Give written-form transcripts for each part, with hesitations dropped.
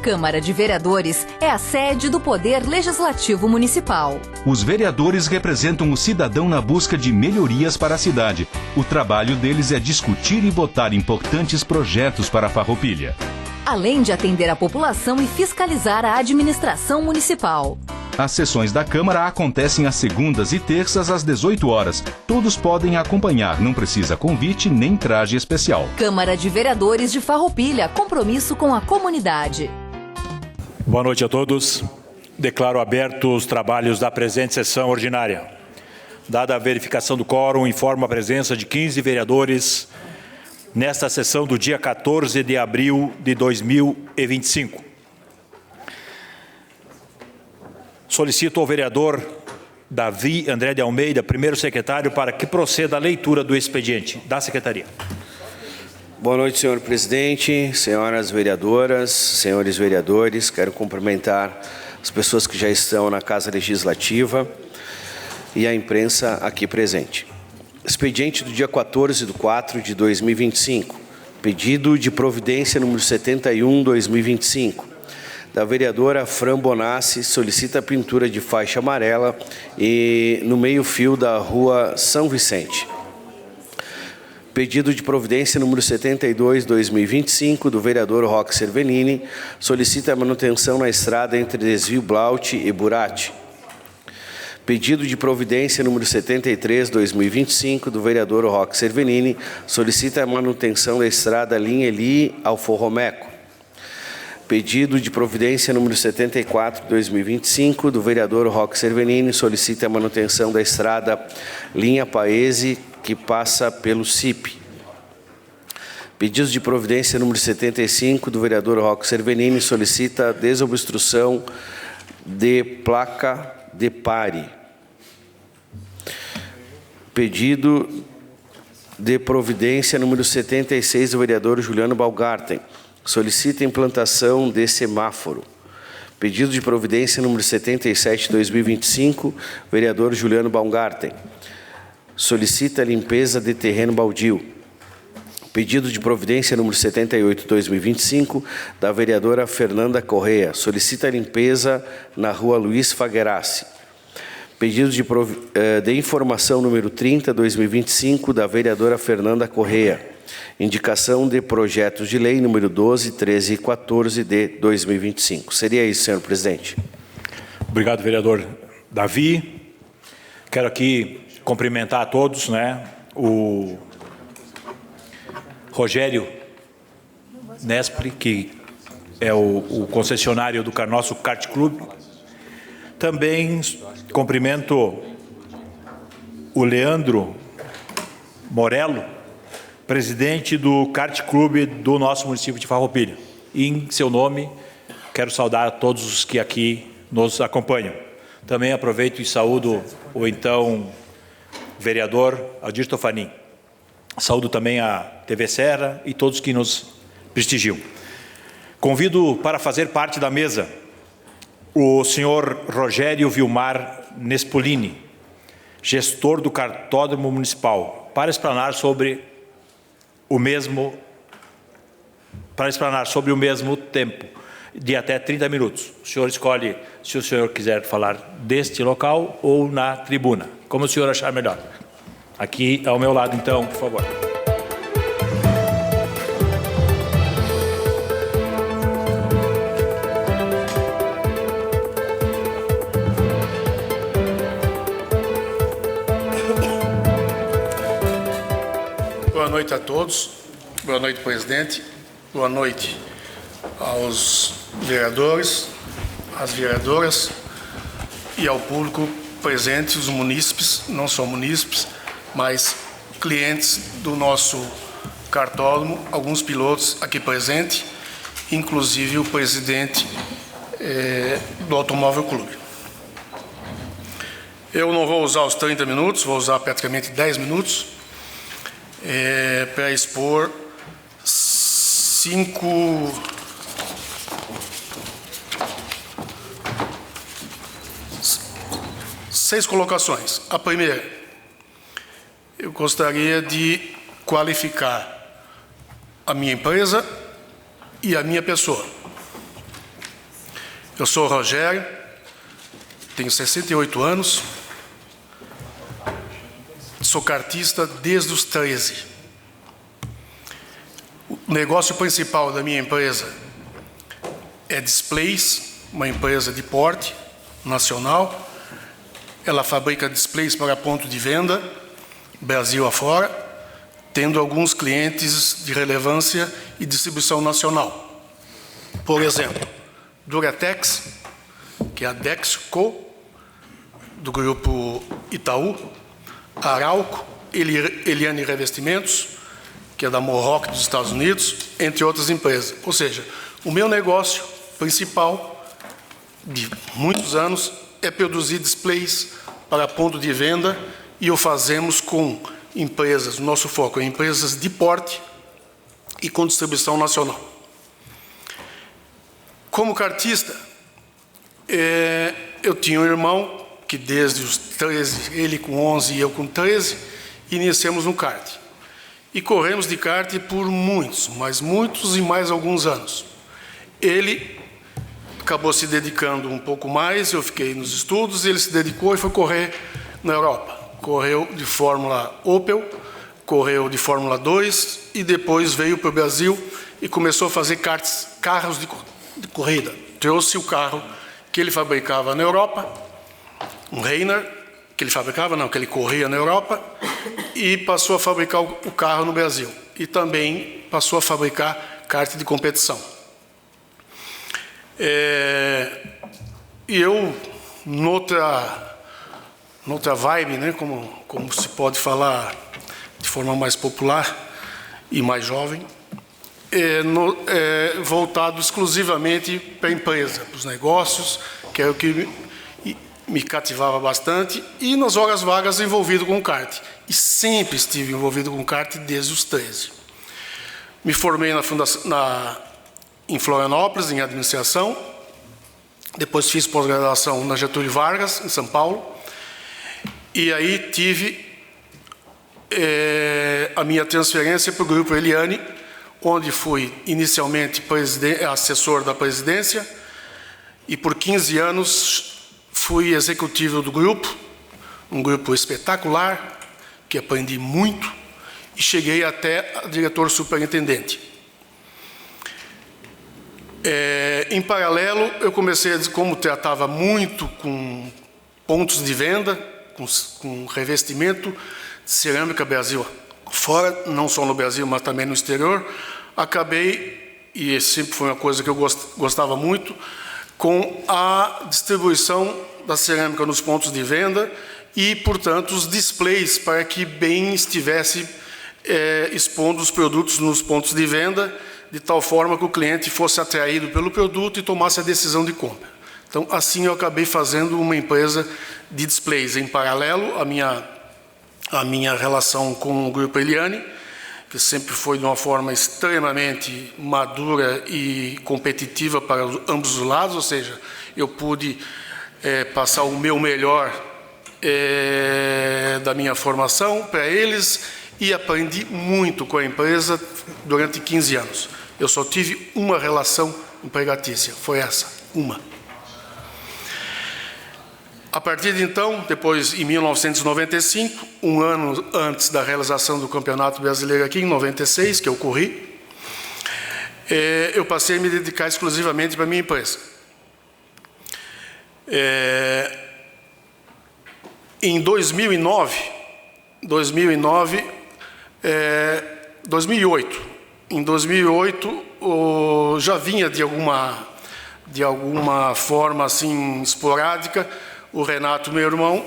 Câmara de Vereadores é a sede do Poder Legislativo Municipal. Os vereadores representam o cidadão na busca de melhorias para a cidade. O trabalho deles é discutir e votar importantes projetos para a Farroupilha. Além de atender a população e fiscalizar a administração municipal. As sessões da Câmara acontecem às segundas e terças às 18 horas. Todos podem acompanhar, não precisa convite nem traje especial. Câmara de Vereadores de Farroupilha, compromisso com a comunidade. Boa noite a todos. Declaro abertos os trabalhos da presente sessão ordinária. Dada a verificação do quórum, informo a presença de 15 vereadores nesta sessão do dia 14 de abril de 2025. Solicito ao vereador Davi André de Almeida, primeiro secretário, para que proceda a leitura do expediente da secretaria. Boa noite, senhor presidente, senhoras vereadoras, senhores vereadores. Quero cumprimentar as pessoas que já estão na Casa Legislativa e a imprensa aqui presente. Expediente do dia 14/4/2025. Pedido de providência número 71/2025. Da vereadora Fran Bonassi, solicita a pintura de faixa amarela e no meio-fio da rua São Vicente. Pedido de providência número 72/2025, do vereador Roque Cervelini, solicita a manutenção na estrada entre desvio Blaut e Burati. Pedido de providência número 73/2025, do vereador Roque Cervelini, solicita a manutenção da estrada Linha Eli Alforromeco. Pedido de providência número 74/2025, do vereador Roque Cervelini, solicita a manutenção da estrada Linha Paese, que passa pelo CIP. Pedido de providência número 75, do vereador Roque Cervelini, solicita a desobstrução de placa de pare. Pedido de providência número 76, do vereador Juliano Balgarten, solicita a implantação de semáforo. Pedido de providência número 77/2025, vereador Juliano Baumgarten, solicita a limpeza de terreno baldio. Pedido de providência número 78/2025, da vereadora Fernanda Correia, solicita a limpeza na rua Luiz Faguerassi. Pedido de informação número 30/2025, da vereadora Fernanda Correia. Indicação de projetos de lei número 12, 13 e 14 de 2025. Seria isso, senhor presidente. Obrigado, vereador Davi. Quero aqui cumprimentar a todos, o Rogério Nespre, que é o concessionário do nosso kart clube. Também cumprimento o Leandro Morello, presidente do kart clube do nosso município de Farroupilha. E, em seu nome, quero saudar a todos os que aqui nos acompanham. Também aproveito e saúdo o então vereador Aldir Tofanin. Saúdo também a TV Serra e todos que nos prestigiam. Convido para fazer parte da mesa o senhor Rogério Vilmar Nespolini, gestor do cartódromo municipal, para explanar sobre o mesmo tempo, de até 30 minutos. O senhor escolhe se o senhor quiser falar deste local ou na tribuna, como o senhor achar melhor. Aqui ao meu lado, então, por favor. Boa noite a todos. Boa noite, presidente. Boa noite aos vereadores, às vereadoras e ao público presente, os munícipes, não só munícipes, mas clientes do nosso cartódromo, alguns pilotos aqui presentes, inclusive o presidente do Automóvel Clube. Eu não vou usar os 30 minutos, vou usar praticamente 10 minutos para expor seis colocações. A primeira, eu gostaria de qualificar a minha empresa e a minha pessoa. Eu sou o Rogério, tenho 68 anos, sou kartista desde os 13. O negócio principal da minha empresa é Displays, uma empresa de porte nacional. Ela fabrica displays para ponto de venda, Brasil afora, tendo alguns clientes de relevância e distribuição nacional. Por exemplo, Duratex, que é a Dexco, do grupo Itaú, Arauco, Eliane Revestimentos, que é da Mohawk dos Estados Unidos, entre outras empresas. Ou seja, o meu negócio principal de muitos anos é produzir displays para ponto de venda, e o fazemos com empresas, nosso foco é empresas de porte e com distribuição nacional. Como kartista, eu tinha um irmão que desde os 13, ele com 11 e eu com 13, iniciamos no kart. E corremos de kart por muitos, mas muitos e mais alguns anos. Ele acabou se dedicando um pouco mais, eu fiquei nos estudos, ele se dedicou e foi correr na Europa. Correu de Fórmula Opel, correu de Fórmula 2 e depois veio para o Brasil e começou a fazer carros de corrida. Trouxe o carro que ele fabricava na Europa, um Reiner, que ele fabricava, não, que ele corria na Europa, e passou a fabricar o carro no Brasil. E também passou a fabricar kart de competição. E eu, noutra vibe, né, como se pode falar de forma mais popular e mais jovem, voltado exclusivamente para a empresa, para os negócios, que é o que me cativava bastante, e nas horas vagas envolvido com kart. E sempre estive envolvido com kart desde os 13. Me formei em Florianópolis, em administração, depois fiz pós-graduação na Getúlio Vargas, em São Paulo, e aí tive a minha transferência para o Grupo Eliane, onde fui inicialmente assessor da presidência, e por 15 anos fui executivo do grupo, um grupo espetacular, que aprendi muito, e cheguei até a diretor superintendente. Em paralelo, eu comecei, como tratava muito com pontos de venda, com revestimento de cerâmica Brasil fora, não só no Brasil, mas também no exterior, acabei, e sempre foi uma coisa que eu gostava muito, com a distribuição da cerâmica nos pontos de venda e, portanto, os displays para que bem estivesse expondo os produtos nos pontos de venda, de tal forma que o cliente fosse atraído pelo produto e tomasse a decisão de compra. Então, assim eu acabei fazendo uma empresa de displays. Em paralelo, a minha relação com o Grupo Eliane, que sempre foi de uma forma extremamente madura e competitiva para ambos os lados, ou seja, eu pude passar o meu melhor da minha formação para eles e aprendi muito com a empresa durante 15 anos. Eu só tive uma relação empregatícia, foi essa, uma. A partir de então, depois, em 1995, um ano antes da realização do Campeonato Brasileiro aqui, em 96, que eu corri, eu passei a me dedicar exclusivamente para a minha empresa. Em 2008, em 2008, já vinha de alguma forma assim esporádica. O Renato, meu irmão,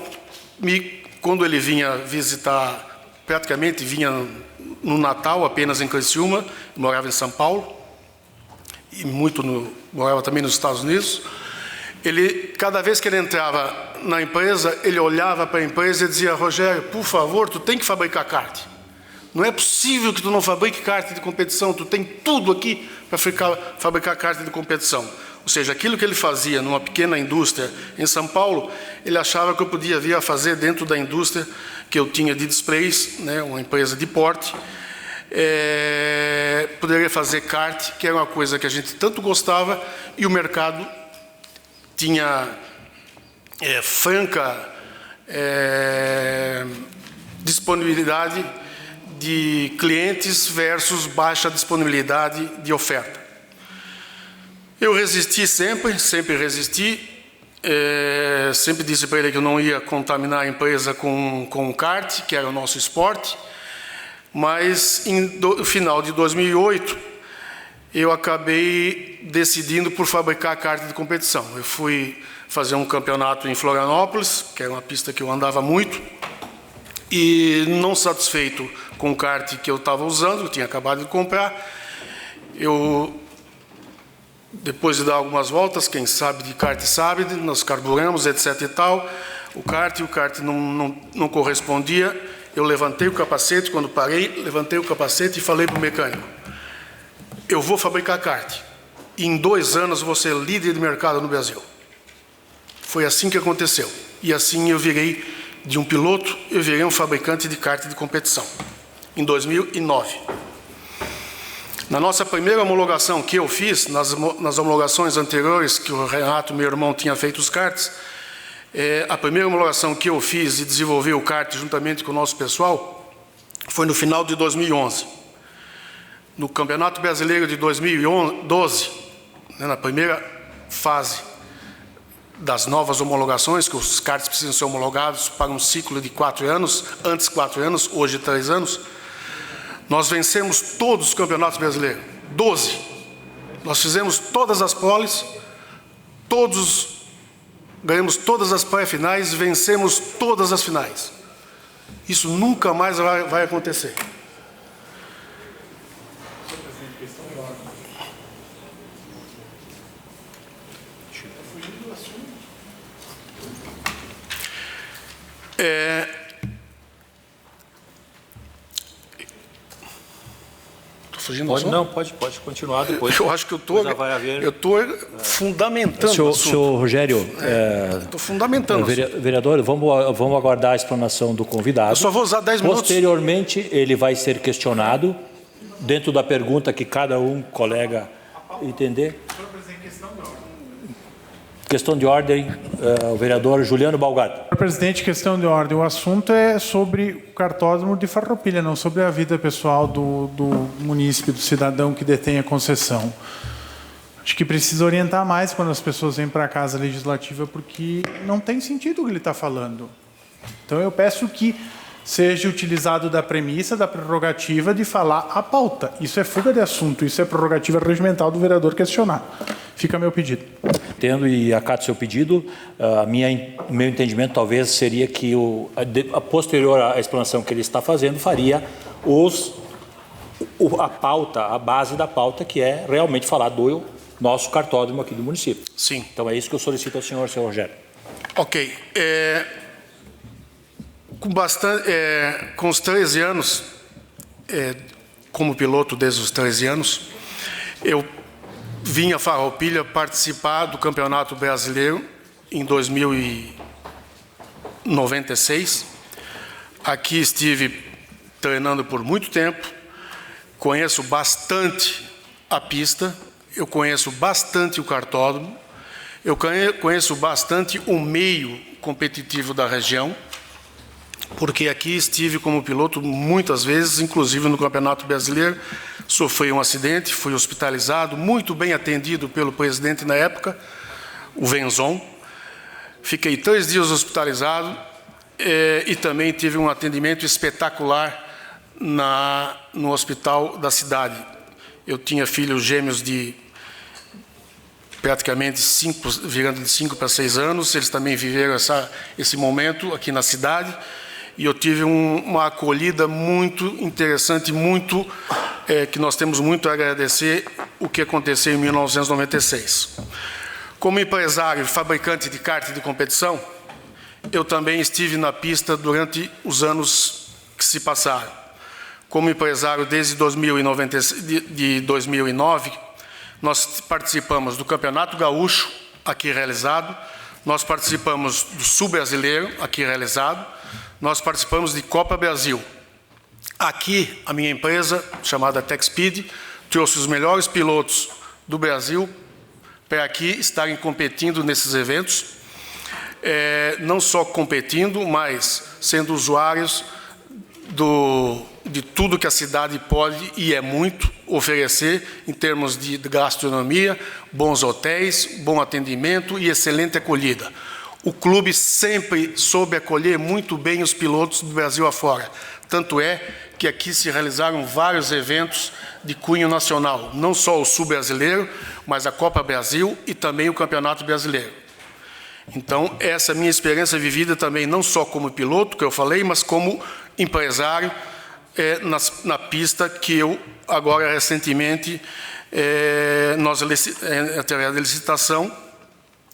quando ele vinha visitar, praticamente vinha no Natal, apenas em Criciúma, morava em São Paulo, e morava também nos Estados Unidos. Cada vez que ele entrava na empresa, ele olhava para a empresa e dizia: Rogério, por favor, tu tem que fabricar kart. Não é possível que tu não fabrique kart de competição, tu tem tudo aqui para fabricar kart de competição. Ou seja, aquilo que ele fazia numa pequena indústria em São Paulo, ele achava que eu podia vir a fazer dentro da indústria que eu tinha de displays, né, uma empresa de porte, poderia fazer kart, que era uma coisa que a gente tanto gostava, e o mercado tinha franca disponibilidade de clientes versus baixa disponibilidade de oferta. Eu resisti sempre resisti, sempre disse para ele que eu não ia contaminar a empresa com o kart, que era o nosso esporte, mas no final de 2008, eu acabei decidindo por fabricar kart de competição. Eu fui fazer um campeonato em Florianópolis, que era uma pista que eu andava muito, e não satisfeito com o kart que eu estava usando, eu tinha acabado de comprar, depois de dar algumas voltas, quem sabe de kart sabe, nós carburamos, etc. e tal, o kart não correspondia, eu levantei o capacete, quando parei, levantei o capacete e falei para o mecânico, eu vou fabricar kart, e em 2 anos vou ser líder de mercado no Brasil. Foi assim que aconteceu, e assim eu virei de um piloto, eu virei um fabricante de kart de competição, em 2009. Na nossa primeira homologação que eu fiz, nas homologações anteriores que o Renato, meu irmão, tinha feito os karts, a primeira homologação que eu fiz e desenvolvi o kart juntamente com o nosso pessoal foi no final de 2011. No Campeonato Brasileiro de 2012, na primeira fase das novas homologações, que os karts precisam ser homologados para um ciclo de 4 anos, antes 4 anos, hoje 3 anos, nós vencemos todos os campeonatos brasileiros, 12. Nós fizemos todas as poles, ganhamos todas as pré-finais, vencemos todas as finais. Isso nunca mais vai acontecer. Pode continuar depois. Eu acho que eu estou fundamentando. Senhor Rogério, estou fundamentando. Vereador, vamos aguardar a explanação do convidado. Eu só vou usar 10 minutos. Posteriormente, ele vai ser questionado dentro da pergunta que cada colega entender. Questão de ordem, o vereador Juliano Balgado. Senhor presidente, questão de ordem. O assunto é sobre o cartódromo de Farroupilha, não sobre a vida pessoal do munícipe, do cidadão que detém a concessão. Acho que precisa orientar mais quando as pessoas vêm para a Casa Legislativa, porque não tem sentido o que ele está falando. Então, eu peço que seja utilizado da premissa, da prerrogativa de falar a pauta. Isso é fuga de assunto, isso é prerrogativa regimental do vereador questionar. Fica meu pedido. Entendo e acato seu pedido. Meu entendimento talvez seria que a posterior à explanação que ele está fazendo faria a pauta, a base da pauta, que é realmente falar do nosso cartódromo aqui do município. Sim. Então é isso que eu solicito ao senhor Rogério. Ok. Com os 13 anos, como piloto desde os 13 anos, eu vim a Farroupilha participar do Campeonato Brasileiro em 2096. Aqui estive treinando por muito tempo, conheço bastante a pista, eu conheço bastante o cartódromo, eu conheço bastante o meio competitivo da região, porque aqui estive como piloto muitas vezes, inclusive no Campeonato Brasileiro, sofri um acidente, fui hospitalizado, muito bem atendido pelo presidente na época, o Venzon. Fiquei 3 dias hospitalizado e também tive um atendimento espetacular no hospital da cidade. Eu tinha filhos gêmeos de praticamente virando de 5 para 6 anos, eles também viveram esse momento aqui na cidade, e eu tive uma acolhida muito interessante, que nós temos muito a agradecer o que aconteceu em 1996. Como empresário e fabricante de kart de competição, eu também estive na pista durante os anos que se passaram. Como empresário desde 2009, nós participamos do Campeonato Gaúcho, aqui realizado, nós participamos do Sul Brasileiro, aqui realizado, nós participamos de Copa Brasil. Aqui, a minha empresa, chamada TechSpeed, trouxe os melhores pilotos do Brasil para aqui estarem competindo nesses eventos, não só competindo, mas sendo usuários de tudo que a cidade pode, e é muito, oferecer em termos de gastronomia, bons hotéis, bom atendimento e excelente acolhida. O clube sempre soube acolher muito bem os pilotos do Brasil afora. Tanto é que aqui se realizaram vários eventos de cunho nacional, não só o Sul Brasileiro, mas a Copa Brasil e também o Campeonato Brasileiro. Então, essa minha experiência vivida também, não só como piloto, que eu falei, mas como empresário na pista, que eu, agora, recentemente, através da licitação,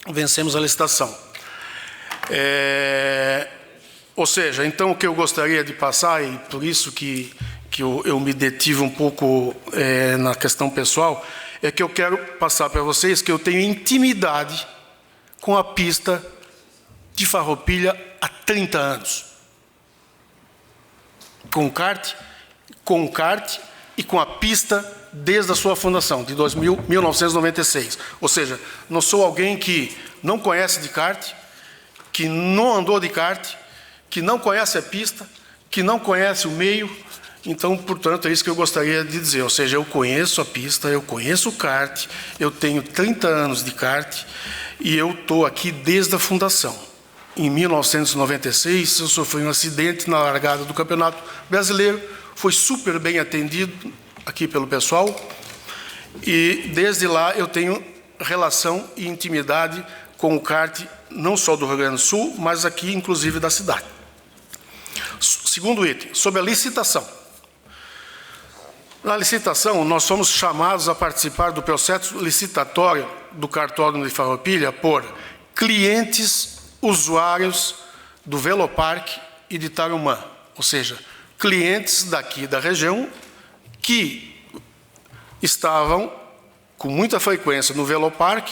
vencemos a licitação. Ou seja, então, o que eu gostaria de passar, e por isso que eu me detive um pouco na questão pessoal, é que eu quero passar para vocês que eu tenho intimidade com a pista de Farroupilha há 30 anos. Com o kart e com a pista desde a sua fundação, de 1996. Ou seja, não sou alguém que não conhece de kart, que não andou de kart, que não conhece a pista, que não conhece o meio. Então, portanto, é isso que eu gostaria de dizer. Ou seja, eu conheço a pista, eu conheço o kart, eu tenho 30 anos de kart e eu estou aqui desde a fundação. Em 1996, eu sofri um acidente na largada do Campeonato Brasileiro, foi super bem atendido aqui pelo pessoal e desde lá eu tenho relação e intimidade com o kart, não só do Rio Grande do Sul, mas aqui, inclusive, da cidade. Segundo item, sobre a licitação. Na licitação, nós fomos chamados a participar do processo licitatório do Kartódromo de Farroupilha por clientes, usuários do Velopark e de Tarumã, ou seja, clientes daqui da região que estavam com muita frequência no Velopark,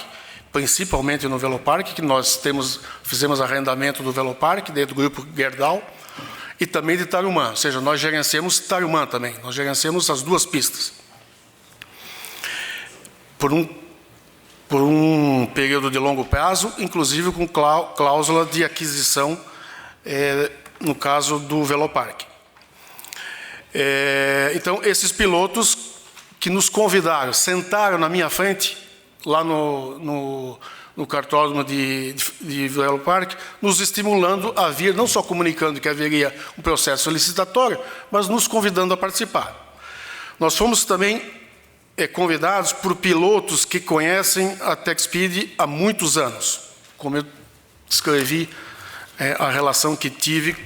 principalmente no Velopark, que nós fizemos arrendamento do Velopark, dentro do grupo Gerdau, e também de Tarumã, ou seja, nós gerenciamos Tarumã também, nós gerenciamos as duas pistas. Por um período de longo prazo, inclusive com cláusula de aquisição, no caso do Velopark. Então, esses pilotos que nos convidaram, sentaram na minha frente, lá no cartódromo de Velopark, nos estimulando a vir, não só comunicando que haveria um processo licitatório, mas nos convidando a participar. Nós fomos também convidados por pilotos que conhecem a TechSpeed há muitos anos, como eu descrevi a relação que tive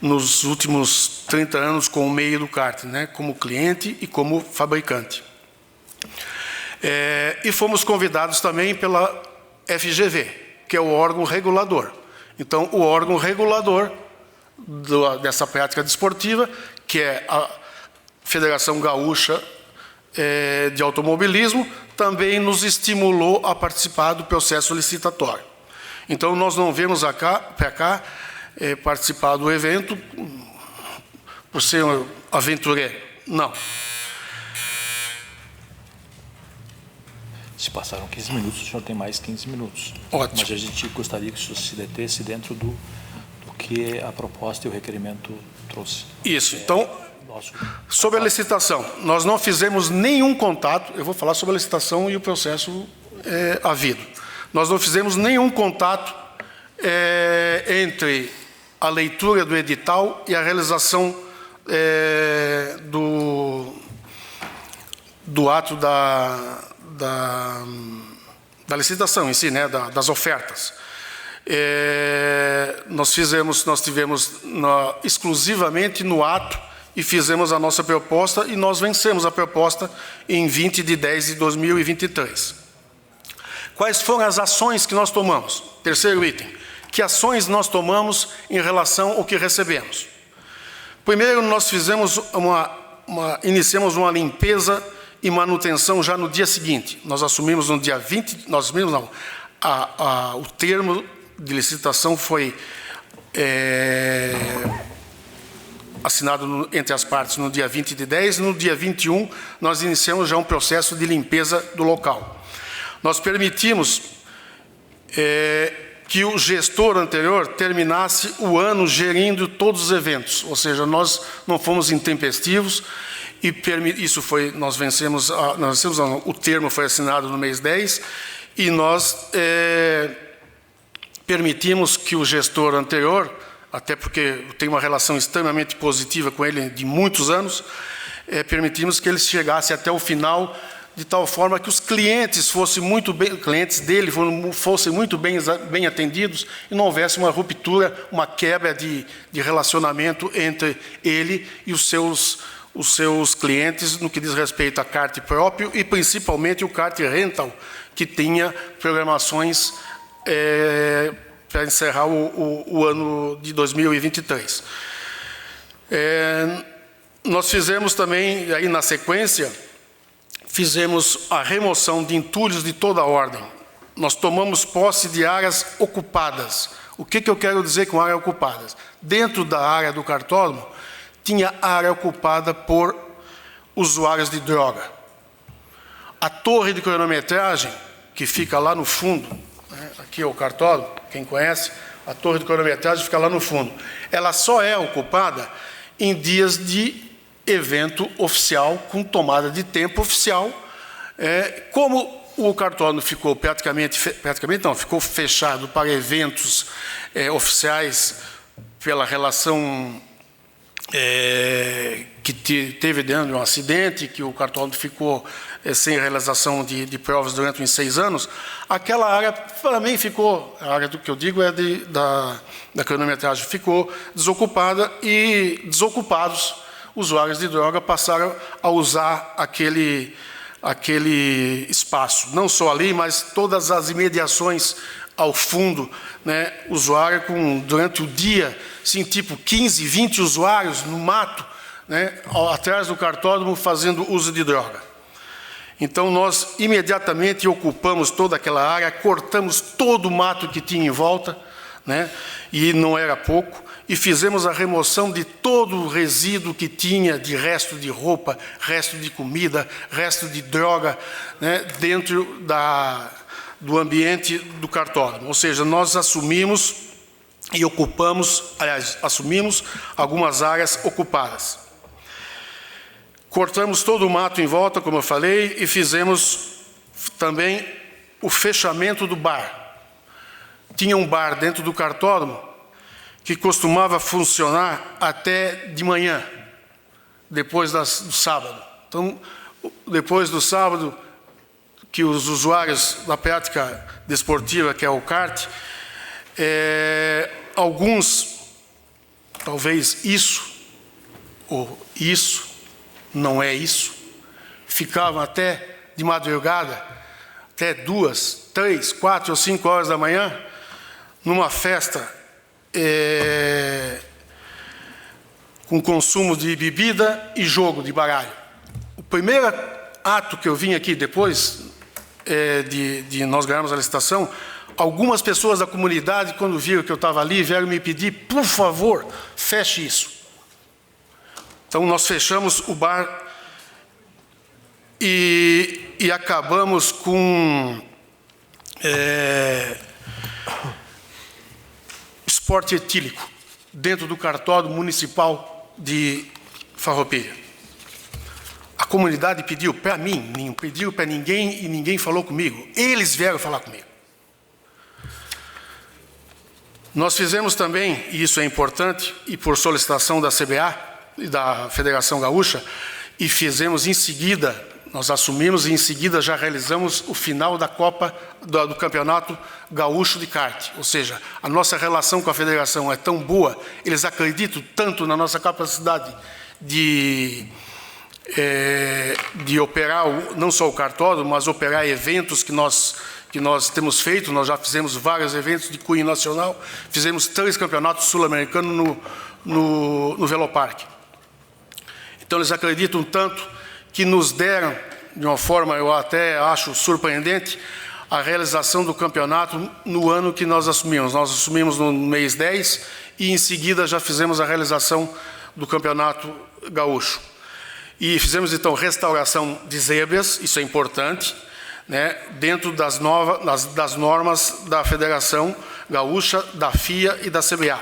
nos últimos 30 anos com o meio do kart, né, como cliente e como fabricante. E fomos convidados também pela FGV, que é o órgão regulador. Então, o órgão regulador dessa prática desportiva, que é a Federação Gaúcha de Automobilismo, também nos estimulou a participar do processo licitatório. Então, nós não viemos para cá participar do evento por ser um aventureiro, não. Se passaram 15 minutos, o senhor tem mais 15 minutos. Ótimo. Mas a gente gostaria que o senhor se detesse dentro do que a proposta e o requerimento trouxe. Isso. Então, sobre a licitação, nós não fizemos nenhum contato, eu vou falar sobre a licitação e o processo havido. Nós não fizemos nenhum contato entre a leitura do edital e a realização do ato da licitação em si, né, das ofertas. Nós tivemos exclusivamente no ato e fizemos a nossa proposta e nós vencemos a proposta em 20 de 10 de 2023. Quais foram as ações que nós tomamos? Terceiro item. Que ações nós tomamos em relação ao que recebemos? Primeiro, nós fizemos iniciamos uma limpeza e manutenção já no dia seguinte. Nós assumimos no dia 20, o termo de licitação foi assinado entre as partes no dia 20 de 10, no dia 21 nós iniciamos já um processo de limpeza do local. nós permitimos que o gestor anterior terminasse o ano gerindo todos os eventos, ou seja, nós não fomos intempestivos e isso foi, nós vencemos, o termo foi assinado no mês 10 e nós permitimos que o gestor anterior, até porque eu tenho uma relação extremamente positiva com ele de muitos anos, permitimos que ele chegasse até o final de tal forma que os clientes dele fossem muito bem atendidos e não houvesse uma ruptura, uma quebra de relacionamento entre ele e os seus clientes no que diz respeito a kart próprio e principalmente o kart rental, que tinha programações para encerrar o ano de 2023. Nós fizemos também, aí na sequência, fizemos a remoção de entulhos de toda a ordem. Nós tomamos posse de áreas ocupadas. O que eu quero dizer com áreas ocupadas? Dentro da área do cartódromo, tinha área ocupada por usuários de droga. A torre de cronometragem, que fica lá no fundo, aqui é o cartódromo, quem conhece, a torre de cronometragem fica lá no fundo. Ela só é ocupada em dias de evento oficial, com tomada de tempo oficial. Como o cartódromo ficou ficou fechado para eventos oficiais pela relação que teve dentro de um acidente, que o cartódromo ficou sem realização de provas durante uns 6 anos, aquela área também ficou, a área do que eu digo da cronometragem, ficou desocupada e desocupados usuários de droga passaram a usar aquele espaço, não só ali, mas todas as imediações ao fundo, né? Usuário durante o dia, assim, tipo 15, 20 usuários no mato, né? Atrás do cartódromo fazendo uso de droga. Então nós imediatamente ocupamos toda aquela área, cortamos todo o mato que tinha em volta, né? E não era pouco, e fizemos a remoção de todo o resíduo que tinha de resto de roupa, resto de comida, resto de droga, né? Dentro do ambiente do cartódromo. Ou seja, nós assumimos e ocupamos, assumimos algumas áreas ocupadas. Cortamos todo o mato em volta, como eu falei, e fizemos também o fechamento do bar. Tinha um bar dentro do cartódromo que costumava funcionar até de manhã, depois do sábado. Então, depois do sábado, que os usuários da prática desportiva, que é o kart, alguns, talvez isso, ou isso, não é isso, ficavam até de madrugada, até 2, 3, 4 ou 5 horas da manhã, numa festa com consumo de bebida e jogo de baralho. O primeiro ato que eu vim aqui depois de nós ganharmos a licitação, algumas pessoas da comunidade, quando viram que eu estava ali, vieram me pedir, por favor, feche isso. Então nós fechamos o bar e acabamos com esporte etílico dentro do cartódromo municipal de Farroupilha. A comunidade pediu para mim, não pediu para ninguém e ninguém falou comigo. Eles vieram falar comigo. Nós fizemos também, e isso é importante, e por solicitação da CBA e da Federação Gaúcha, e fizemos em seguida, nós assumimos e em seguida já realizamos o final da Copa do Campeonato Gaúcho de Kart. Ou seja, a nossa relação com a federação é tão boa, eles acreditam tanto na nossa capacidade de operar não só o cartódromo, mas operar eventos que nós temos feito. Nós já fizemos vários eventos de cunho nacional, fizemos 3 campeonatos sul-americanos no Veloparque. Então eles acreditam tanto que nos deram, de uma forma eu até acho surpreendente, a realização do campeonato no ano que nós assumimos. Nós assumimos no mês 10 e em seguida já fizemos a realização do campeonato gaúcho. E fizemos então restauração de zebras, isso é importante, né, dentro das normas da Federação Gaúcha, da FIA e da CBA.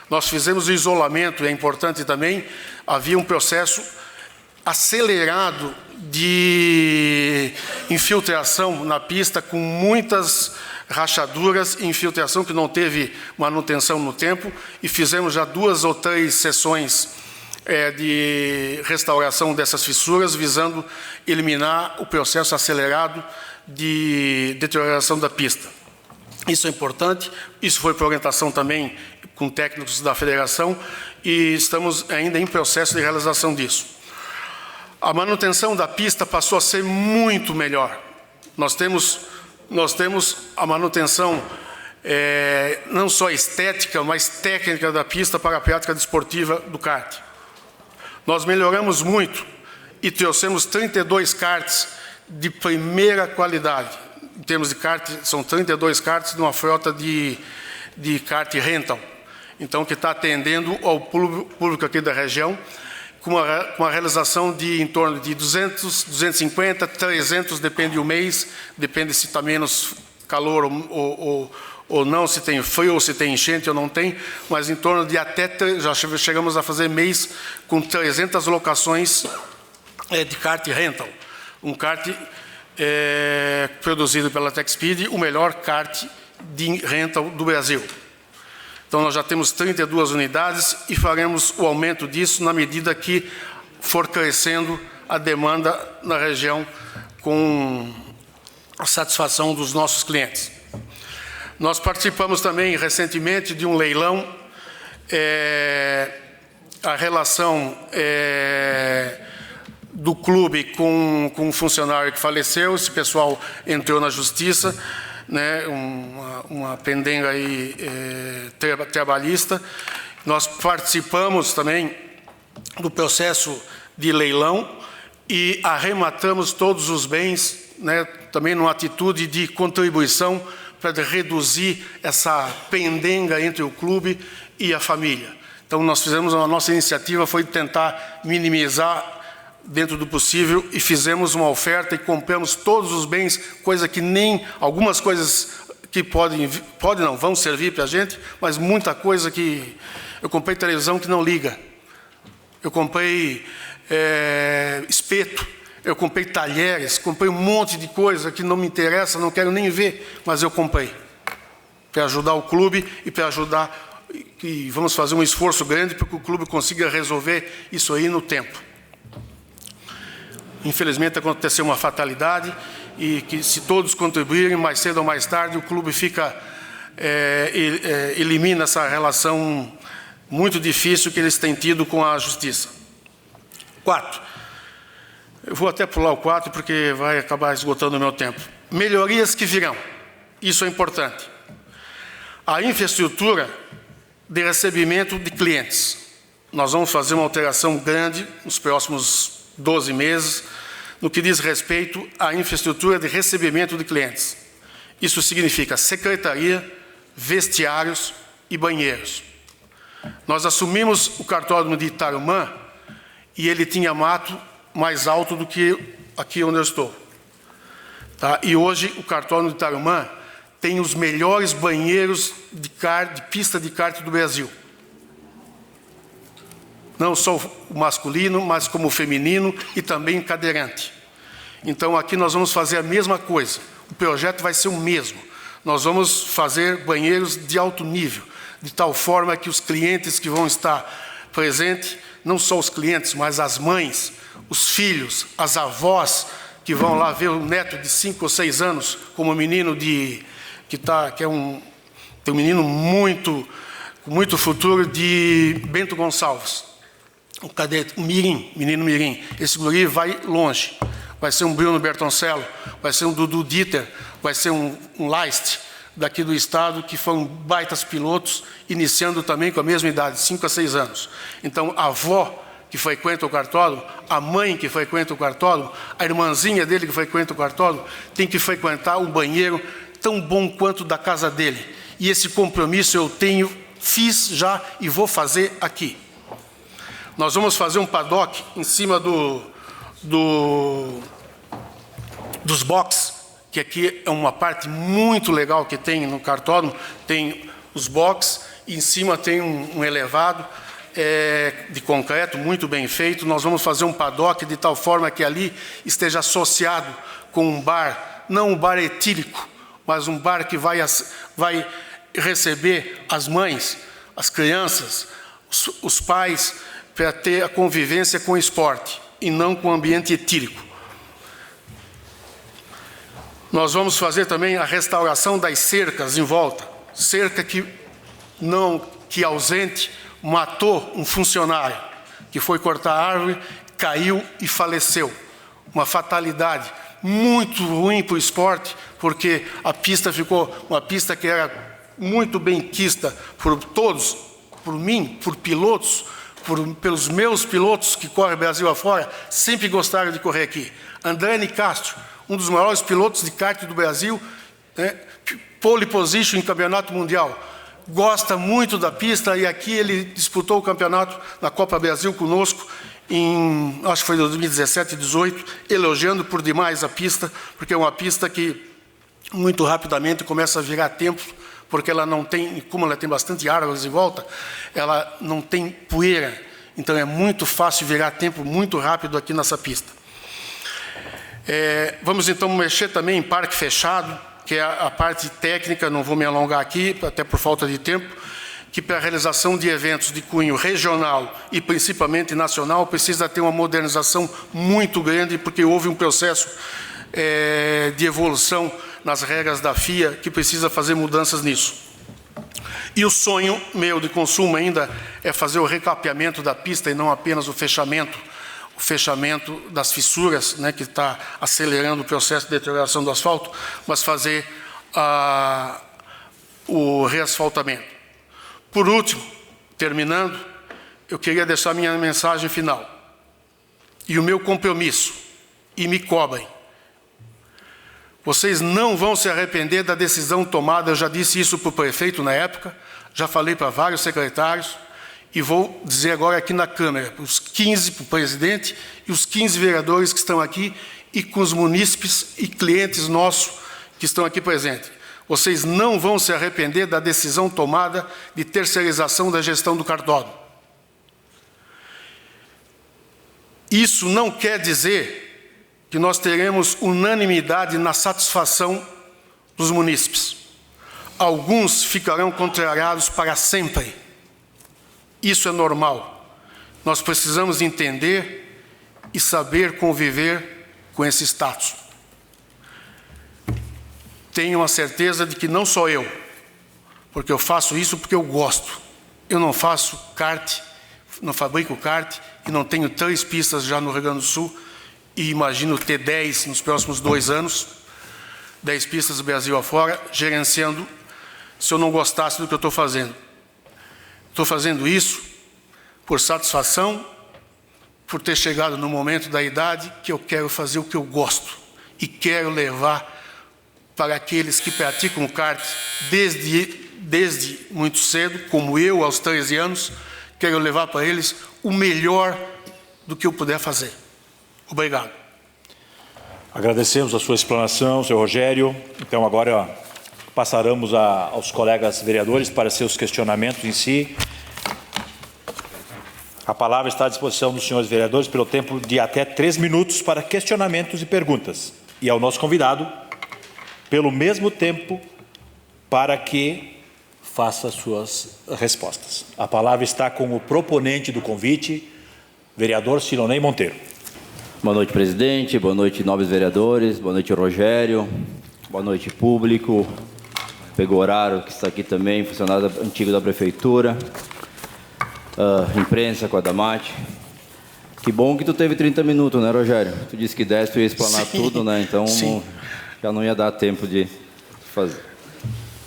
Nós fizemos o isolamento, é importante também, havia um processo acelerado de infiltração na pista, com muitas rachaduras e infiltração que não teve manutenção no tempo, e fizemos já 2 ou 3 sessões de restauração dessas fissuras, visando eliminar o processo acelerado de deterioração da pista. Isso é importante, isso foi por orientação também com técnicos da federação, e estamos ainda em processo de realização disso. A manutenção da pista passou a ser muito melhor. Nós temos a manutenção não só estética, mas técnica da pista para a prática desportiva do kart. Nós melhoramos muito e trouxemos 32 karts de primeira qualidade. Em termos de kart, são 32 karts de uma frota de kart rental. Então, que está atendendo ao público aqui da região, com a realização de em torno de 200, 250, 300, depende do mês, depende se está menos calor ou não, se tem frio ou se tem enchente ou não tem, mas em torno de já chegamos a fazer mês com 300 locações de kart rental. Um kart produzido pela TechSpeed, o melhor kart de rental do Brasil. Então, nós já temos 32 unidades e faremos o aumento disso na medida que for crescendo a demanda na região com a satisfação dos nossos clientes. Nós participamos também recentemente de um leilão, a relação do clube com um funcionário que faleceu, esse pessoal entrou na justiça, né, uma pendenga aí, trabalhista. Nós participamos também do processo de leilão e arrematamos todos os bens, né, também numa atitude de contribuição para reduzir essa pendenga entre o clube e a família. Então, nós fizemos, a nossa iniciativa foi tentar minimizar dentro do possível, e fizemos uma oferta e compramos todos os bens, coisa que nem algumas coisas que vão servir para a gente, mas muita coisa que eu comprei televisão que não liga, eu comprei espeto, eu comprei talheres, comprei um monte de coisa que não me interessa, não quero nem ver, mas eu comprei para ajudar o clube e para ajudar, e vamos fazer um esforço grande para que o clube consiga resolver isso aí no tempo. Infelizmente, aconteceu uma fatalidade e que, se todos contribuírem, mais cedo ou mais tarde, o clube elimina essa relação muito difícil que eles têm tido com a justiça. 4. Eu vou até pular o 4, porque vai acabar esgotando o meu tempo. Melhorias que virão. Isso é importante. A infraestrutura de recebimento de clientes. Nós vamos fazer uma alteração grande nos próximos 12 meses, no que diz respeito à infraestrutura de recebimento de clientes. Isso significa secretaria, vestiários e banheiros. Nós assumimos o cartódromo de Tarumã e ele tinha mato mais alto do que aqui onde eu estou. Tá? E hoje o cartódromo de Tarumã tem os melhores banheiros de pista de kart do Brasil. Não só o masculino, mas como o feminino e também cadeirante. Então, aqui nós vamos fazer a mesma coisa. O projeto vai ser o mesmo. Nós vamos fazer banheiros de alto nível, de tal forma que os clientes que vão estar presentes, não só os clientes, mas as mães, os filhos, as avós, que vão lá ver o neto de 5 ou 6 anos, como um menino tem um menino com muito futuro, de Bento Gonçalves. Um menino mirim. Esse guri vai longe. Vai ser um Bruno Bertoncello, vai ser um Dudu Dieter, vai ser um Leist daqui do estado, que foram baitas pilotos, iniciando também com a mesma idade, 5 a 6 anos. Então, a avó que frequenta o cartódromo, a mãe que frequenta o cartódromo, a irmãzinha dele que frequenta o cartódromo, tem que frequentar um banheiro tão bom quanto da casa dele. E esse compromisso eu fiz já e vou fazer aqui. Nós vamos fazer um paddock em cima dos boxes que aqui é uma parte muito legal que tem no cartódromo, tem os boxes, e em cima tem um elevado de concreto, muito bem feito. Nós vamos fazer um paddock de tal forma que ali esteja associado com um bar, não um bar etílico, mas um bar que vai receber as mães, as crianças, os pais, para ter a convivência com o esporte, e não com o ambiente etílico. Nós vamos fazer também a restauração das cercas em volta. Cerca que ausente matou um funcionário, que foi cortar a árvore, caiu e faleceu. Uma fatalidade muito ruim para o esporte, porque a pista ficou uma pista que era muito bem quista por todos, por mim, por pilotos, pelos meus pilotos que correm Brasil afora, sempre gostaram de correr aqui. André Castro, um dos maiores pilotos de kart do Brasil, né, pole position em campeonato mundial, gosta muito da pista, e aqui ele disputou o campeonato na Copa Brasil conosco, acho que foi em 2017 e 2018, elogiando por demais a pista, porque é uma pista que muito rapidamente começa a virar tempo, porque ela não tem, como ela tem bastante árvores em volta, ela não tem poeira, então é muito fácil virar tempo muito rápido aqui nessa pista. Vamos então mexer também em parque fechado, que é a parte técnica, não vou me alongar aqui, até por falta de tempo, que para a realização de eventos de cunho regional e principalmente nacional, precisa ter uma modernização muito grande, porque houve um processo de evolução nas regras da FIA, que precisa fazer mudanças nisso. E o sonho meu de consumo ainda é fazer o recapeamento da pista e não apenas o fechamento das fissuras, né, que está acelerando o processo de deterioração do asfalto, mas fazer o reasfaltamento. Por último, terminando, eu queria deixar minha mensagem final e o meu compromisso, e me cobrem. Vocês não vão se arrepender da decisão tomada, eu já disse isso para o prefeito na época, já falei para vários secretários, e vou dizer agora aqui na Câmara, para os 15, para o presidente, e os 15 vereadores que estão aqui, e com os munícipes e clientes nossos que estão aqui presentes. Vocês não vão se arrepender da decisão tomada de terceirização da gestão do cartódromo. Isso não quer dizer que nós teremos unanimidade na satisfação dos munícipes. Alguns ficarão contrariados para sempre. Isso é normal. Nós precisamos entender e saber conviver com esse status. Tenho a certeza de que não sou eu, porque eu faço isso porque eu gosto. Eu não faço kart, não fabrico kart e não tenho 3 pistas já no Rio Grande do Sul e imagino ter 10 nos próximos 2 anos, 10 pistas do Brasil afora, gerenciando, se eu não gostasse do que eu estou fazendo. Estou fazendo isso por satisfação, por ter chegado no momento da idade que eu quero fazer o que eu gosto e quero levar para aqueles que praticam o kart desde muito cedo, como eu, aos 13 anos, quero levar para eles o melhor do que eu puder fazer. Obrigado. Agradecemos a sua explanação, senhor Rogério. Então, agora passaremos aos colegas vereadores para seus questionamentos em si. A palavra está à disposição dos senhores vereadores pelo tempo de até 3 minutos para questionamentos e perguntas. E ao nosso convidado, pelo mesmo tempo, para que faça suas respostas. A palavra está com o proponente do convite, vereador Silonei Monteiro. Boa noite, presidente. Boa noite, nobres vereadores. Boa noite, Rogério. Boa noite, público. Pegoraro, que está aqui também, funcionário antigo da prefeitura. Imprensa, Quadamate. Que bom que tu teve 30 minutos, né, Rogério? Tu disse que 10 tu ia explanar tudo, né? Então, já não ia dar tempo de fazer.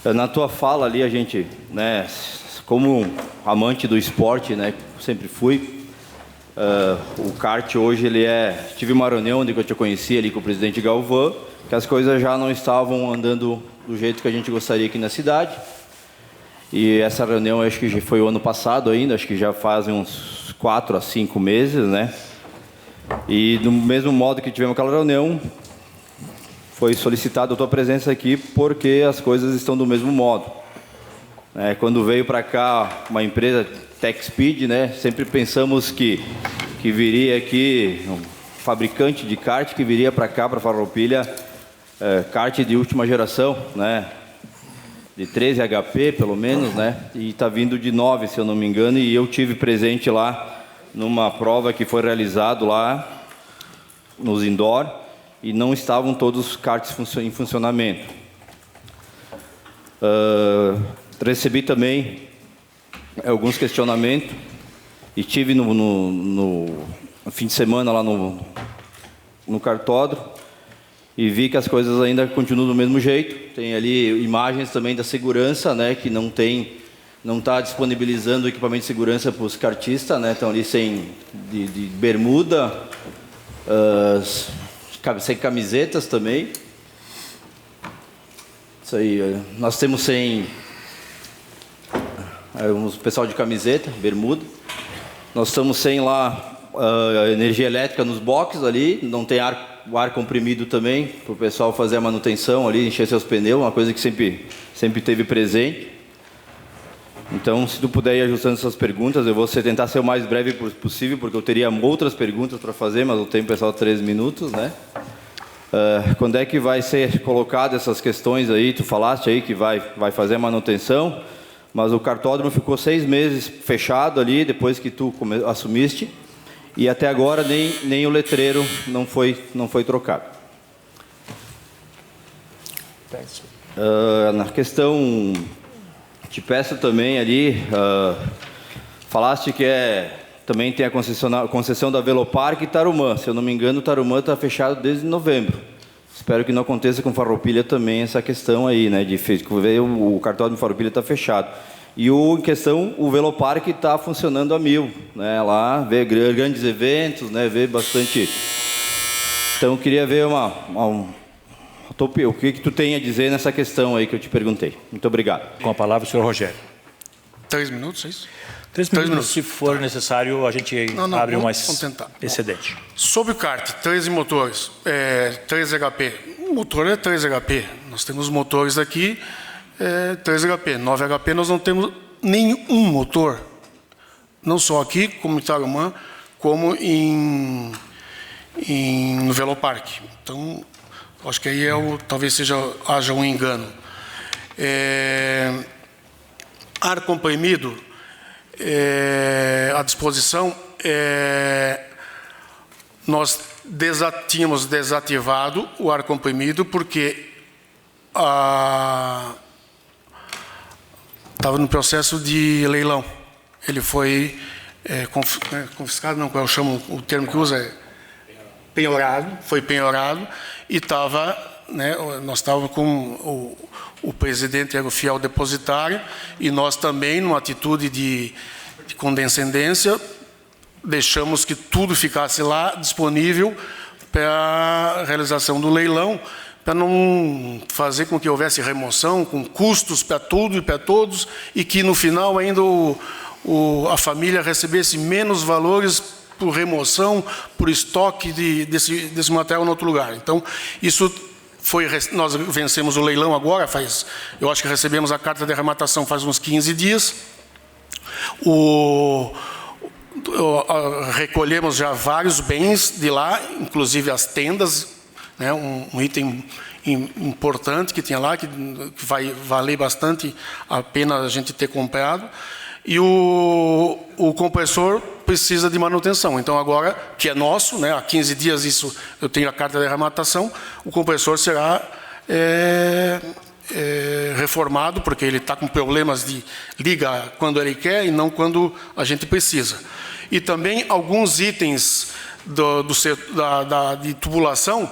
Na tua fala ali, a gente, né, como amante do esporte, né, sempre fui, o kart hoje, ele tive uma reunião onde eu te conheci ali com o presidente Galvão, que as coisas já não estavam andando do jeito que a gente gostaria aqui na cidade. E essa reunião, acho que foi o ano passado ainda, acho que já fazem uns 4 a 5 meses, né? E do mesmo modo que tivemos aquela reunião, foi solicitada a tua presença aqui porque as coisas estão do mesmo modo. Quando veio para cá uma empresa TechSpeed, né, sempre pensamos que viria aqui um fabricante de kart que viria para cá, para Farroupilha, kart de última geração, né, de 13 HP pelo menos, né, e está vindo de 9, se eu não me engano, e eu tive presente lá numa prova que foi realizado lá nos indoor e não estavam todos os karts em funcionamento. Recebi também alguns questionamentos e tive no fim de semana lá no cartódromo e vi que as coisas ainda continuam do mesmo jeito. Tem ali imagens também da segurança, né, que não está disponibilizando equipamento de segurança para os kartistas, né, estão ali de bermuda, sem camisetas também. Isso aí, nós temos o pessoal de camiseta, bermuda. Nós estamos sem lá energia elétrica nos boxes ali, não tem ar comprimido também, para o pessoal fazer a manutenção ali, encher seus pneus, uma coisa que sempre teve presente. Então, se tu puder ir ajustando essas perguntas, eu vou tentar ser o mais breve possível, porque eu teria outras perguntas para fazer, mas o tempo é só 3 minutos, né? Quando é que vai ser colocado essas questões aí? Tu falaste aí que vai fazer a manutenção, mas o cartódromo ficou 6 meses fechado ali, depois que tu assumiste, e até agora nem o letreiro não foi trocado. Na questão, te peço também ali, falaste que também tem a concessão da Velopark e Tarumã. Se eu não me engano, o Tarumã está fechado desde novembro. Espero que não aconteça com Farroupilha também essa questão aí, né? De ver o cartódromo de Farroupilha está fechado. E em questão, o Velopark está funcionando a 1000, né? Lá vê grandes eventos, né? Vê bastante. Então eu queria ver o que tu tem a dizer nessa questão aí que eu te perguntei. Muito obrigado. Com a palavra o senhor Rogério. 3 minutos, é isso? 3 minutos. Se for necessário, a gente abre um excedente. Sobre o kart, 13 motores, 3 HP. O motor é 3 HP. Nós temos motores aqui, 3 HP. 9 HP nós não temos nenhum motor. Não só aqui, como em Tarumã, como no Velopark. Então, acho que aí talvez haja um engano. Ar comprimido, à disposição, nós tínhamos desativado o ar comprimido porque estava no processo de leilão. Ele foi confiscado, não, eu chamo o termo que usa, penhorado, foi penhorado e estava, né, nós estávamos com o presidente era o fiel depositário e nós também, numa atitude de condescendência, deixamos que tudo ficasse lá disponível para a realização do leilão, para não fazer com que houvesse remoção, com custos para tudo e para todos, e que no final ainda a família recebesse menos valores por remoção, por estoque desse material em outro lugar. Então, isso nós vencemos o leilão agora, eu acho que recebemos a carta de arrematação faz uns 15 dias. Recolhemos já vários bens de lá, inclusive as tendas, né, um item importante que tinha lá, que vai valer bastante a pena a gente ter comprado. E o compressor precisa de manutenção. Então agora, que é nosso, né, há 15 dias isso eu tenho a carta de arrematação, o compressor será reformado, porque ele está com problemas de liga quando ele quer e não quando a gente precisa. E também alguns itens de tubulação,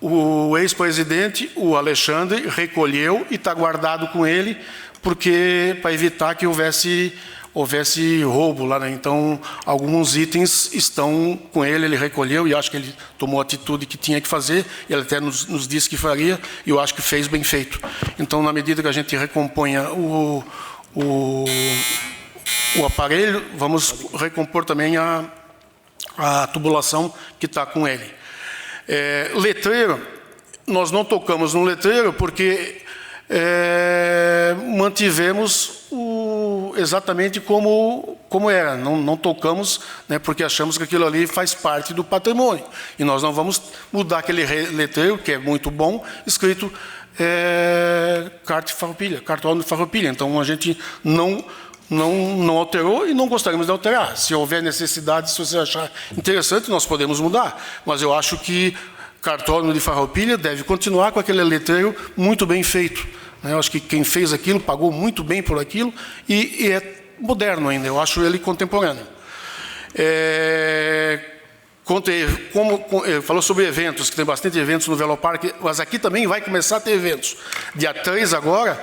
o ex-presidente, o Alexandre, recolheu e está guardado com ele, porque para evitar que houvesse roubo lá, né? Então, alguns itens estão com ele recolheu e acho que ele tomou a atitude que tinha que fazer, ele até nos disse que faria, e eu acho que fez bem feito. Então, na medida que a gente recomponha o aparelho, vamos recompor também a tubulação que está com ele. Letreiro, nós não tocamos no letreiro porque mantivemos exatamente como era. Não tocamos, né, porque achamos que aquilo ali faz parte do patrimônio. E nós não vamos mudar aquele letreiro, que é muito bom, escrito cartódromo de Farroupilha. Então, a gente não alterou e não gostaríamos de alterar. Se houver necessidade, se você achar interessante, nós podemos mudar. Mas eu acho que cartódromo de Farroupilha deve continuar com aquele letreiro muito bem feito. Eu acho que quem fez aquilo pagou muito bem por aquilo e é moderno ainda. Eu acho ele contemporâneo. Falou sobre eventos, que tem bastante eventos no Velopark, mas aqui também vai começar a ter eventos. Dia 3 agora,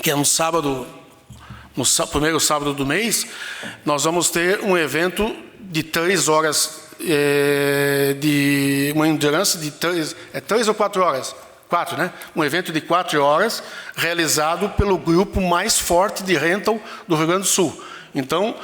que é no sábado, no primeiro sábado do mês, nós vamos ter um evento de 3 horas, de uma endurance de 3 ou 4 horas. 4, né? Um evento de 4 horas, realizado pelo grupo mais forte de rental do Rio Grande do Sul. Então,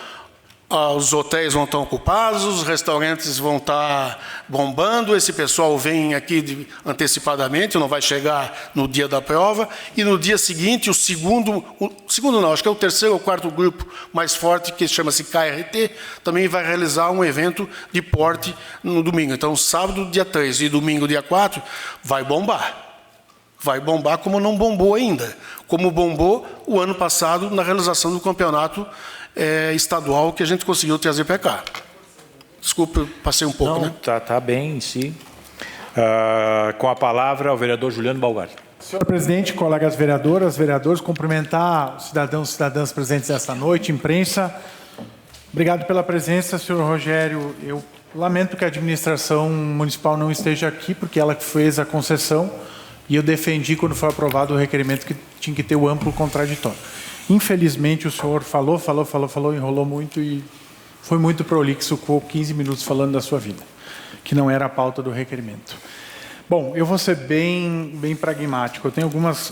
os hotéis vão estar ocupados, os restaurantes vão estar bombando, esse pessoal vem aqui antecipadamente, não vai chegar no dia da prova, e no dia seguinte, acho que é o terceiro ou quarto grupo mais forte, que chama-se KRT, também vai realizar um evento de porte no domingo. Então, sábado, dia 3 e domingo, dia 4, vai bombar. Vai bombar como não bombou ainda, como bombou o ano passado na realização do campeonato estadual que a gente conseguiu trazer para cá. Desculpa, passei um pouco, né? Tá bem, sim. Com a palavra, o vereador Juliano Balgar. Senhor presidente, colegas vereadoras, vereadores, cumprimentar os cidadãos e cidadãs presentes esta noite, imprensa. Obrigado pela presença, senhor Rogério. Eu lamento que a administração municipal não esteja aqui, porque ela que fez a concessão. E eu defendi, quando foi aprovado o requerimento, que tinha que ter o amplo contraditório. Infelizmente, o senhor falou, enrolou muito e foi muito prolixo, ficou 15 minutos falando da sua vida, que não era a pauta do requerimento. Bom, eu vou ser bem pragmático. Eu tenho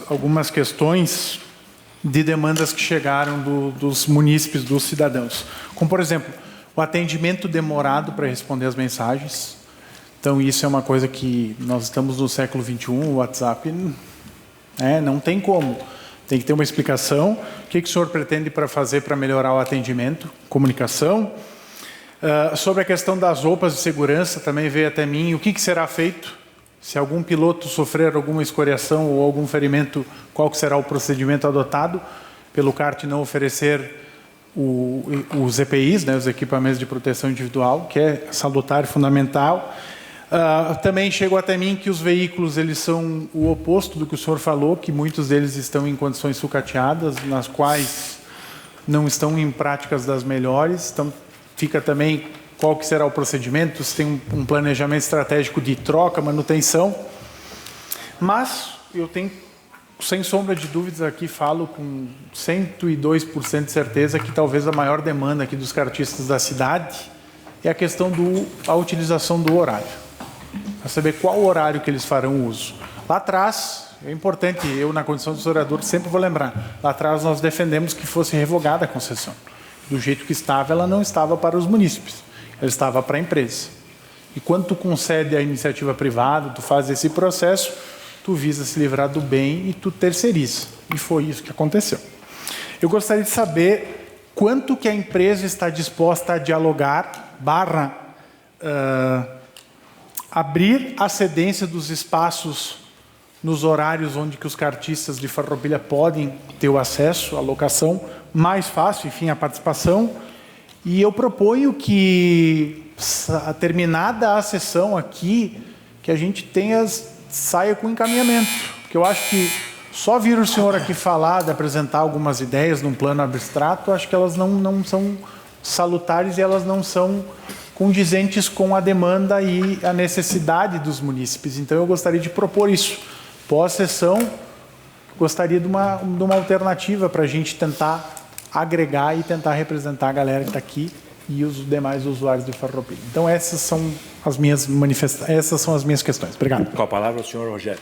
algumas questões de demandas que chegaram dos munícipes, dos cidadãos. Como, por exemplo, o atendimento demorado para responder as mensagens. Então, isso é uma coisa que nós estamos no século XXI, o WhatsApp não tem como. Tem que ter uma explicação. O que o senhor pretende fazer para melhorar o atendimento? Comunicação. Sobre a questão das roupas de segurança, também veio até mim. O que será feito? Se algum piloto sofrer alguma escoriação ou algum ferimento, qual será o procedimento adotado pelo CART não oferecer os EPIs, né, os equipamentos de proteção individual, que é salutar e fundamental. Também chegou até mim que os veículos eles são o oposto do que o senhor falou, que muitos deles estão em condições sucateadas, nas quais não estão em práticas das melhores. Então, fica também qual que será o procedimento, se tem um planejamento estratégico de troca, manutenção. Mas eu tenho, sem sombra de dúvidas, aqui falo com 102% de certeza que talvez a maior demanda aqui dos kartistas da cidade é a questão da utilização do horário. Para saber qual horário que eles farão uso. Lá atrás, é importante, eu na condição de historiador sempre vou lembrar, lá atrás nós defendemos que fosse revogada a concessão. Do jeito que estava, ela não estava para os munícipes, ela estava para a empresa. E quando tu concede a iniciativa privada, tu faz esse processo, tu visa se livrar do bem e tu terceiriza. E foi isso que aconteceu. Eu gostaria de saber quanto que a empresa está disposta a dialogar, abrir a cedência dos espaços nos horários onde que os kartistas de Farroupilha podem ter o acesso, a locação mais fácil, enfim, a participação. E eu proponho que, terminada a sessão aqui, que a gente saia com encaminhamento. Porque eu acho que só vir o senhor aqui falar, de apresentar algumas ideias num plano abstrato, acho que elas não são salutares e elas não são condizentes com a demanda e a necessidade dos munícipes. Então, eu gostaria de propor isso. Pós-sessão, gostaria de uma alternativa para a gente tentar agregar e tentar representar a galera que está aqui e os demais usuários de Farroupilha. Então, essas são as minhas questões. Obrigado. Com a palavra, o senhor Rogério.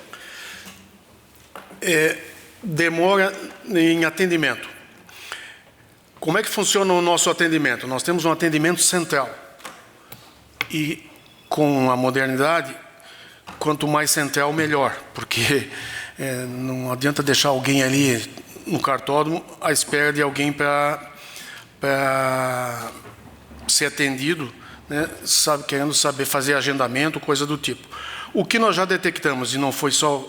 Demora em atendimento. Como é que funciona o nosso atendimento? Nós temos um atendimento central. E, com a modernidade, quanto mais central, melhor, porque não adianta deixar alguém ali no cartódromo à espera de alguém para ser atendido, né, querendo saber fazer agendamento, coisa do tipo. O que nós já detectamos, e não foi só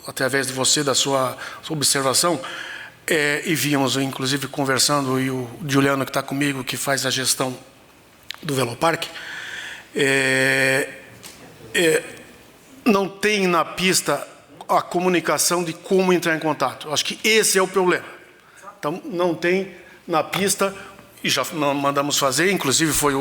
através de você, da sua observação, e víamos, inclusive, conversando, e o Juliano, que está comigo, que faz a gestão do Veloparque, não tem na pista a comunicação de como entrar em contato. Acho que esse é o problema. Então, não tem na pista, e já mandamos fazer, inclusive foi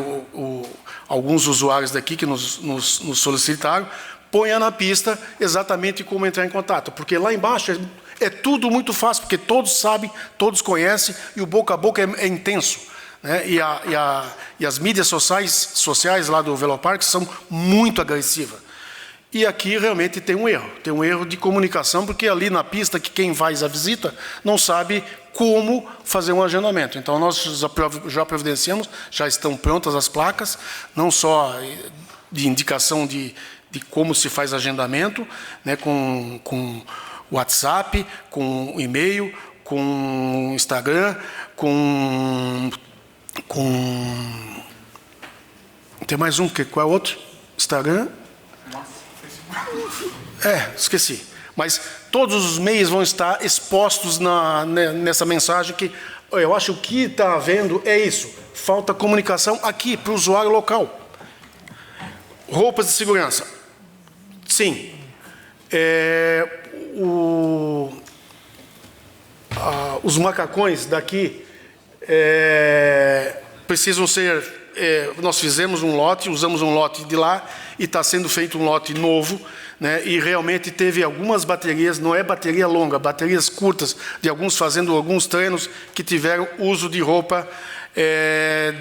alguns usuários daqui que nos solicitaram, ponha na pista exatamente como entrar em contato, porque lá embaixo é tudo muito fácil, porque todos sabem, todos conhecem, e o boca a boca é intenso, né? E as mídias sociais lá do Veloparque são muito agressivas. E aqui realmente tem um erro de comunicação, porque ali na pista, que quem faz a visita não sabe como fazer um agendamento. Então, nós já providenciamos, já estão prontas as placas, não só de indicação de como se faz agendamento, né, com WhatsApp, com e-mail, com Instagram, tem mais um, qual é o outro? Instagram? Esqueci. Mas todos os meios vão estar expostos nessa mensagem que eu acho que o que está havendo é isso. Falta comunicação aqui para o usuário local. Roupas de segurança. Sim. Os macacões daqui precisam ser... nós fizemos um lote, usamos um lote de lá e está sendo feito um lote novo, né, e realmente teve algumas baterias, não é bateria longa, baterias curtas, de alguns fazendo alguns treinos que tiveram uso de roupa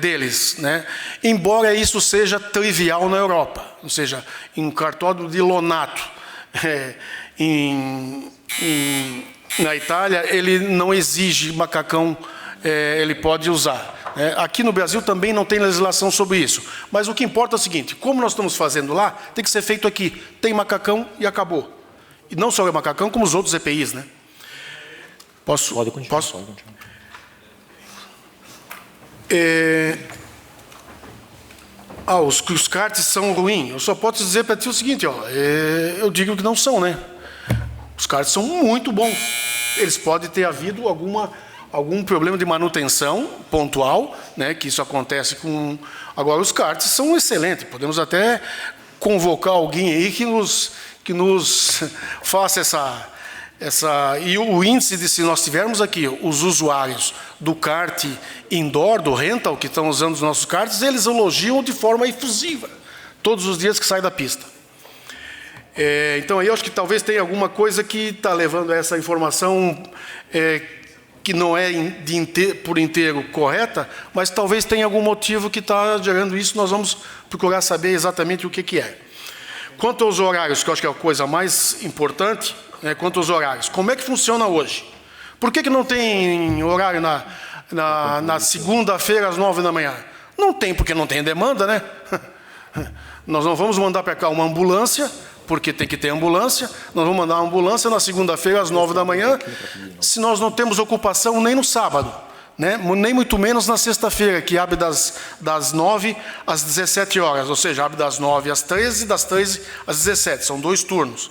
deles, né? Embora isso seja trivial na Europa, ou seja, em um cartódromo de Lonato, na Itália, ele não exige macacão, ele pode usar. Aqui no Brasil também não tem legislação sobre isso. Mas o que importa é o seguinte, como nós estamos fazendo lá, tem que ser feito aqui. Tem macacão e acabou. E não só o macacão, como os outros EPIs, né? Posso? Pode continuar. Posso? Pode continuar. Os karts são ruins. Eu só posso dizer para ti o seguinte, eu digo que não são, né? Os karts são muito bons. Eles podem ter havido algum problema de manutenção pontual, né, que isso acontece com... Agora, os karts são excelentes. Podemos até convocar alguém aí que nos faça essa... E o índice se nós tivermos aqui os usuários do kart indoor, do rental, que estão usando os nossos karts, eles elogiam de forma efusiva, todos os dias que sai da pista. Então, aí eu acho que talvez tenha alguma coisa que está levando a essa informação que não é por inteiro correta, mas talvez tenha algum motivo que está gerando isso, nós vamos procurar saber exatamente o que é. Quanto aos horários, que eu acho que é a coisa mais importante, quanto aos horários, como é que funciona hoje? Por que não tem horário na segunda-feira às 9 da manhã? Não tem, porque não tem demanda, né? Nós não vamos mandar para cá uma ambulância, porque tem que ter ambulância, nós vamos mandar uma ambulância na segunda-feira às 9 da manhã, se nós não temos ocupação nem no sábado, né? Nem muito menos na sexta-feira, que abre das 9 às 17 horas, ou seja, abre das 9 às 13, das 13 às 17, são 2 turnos.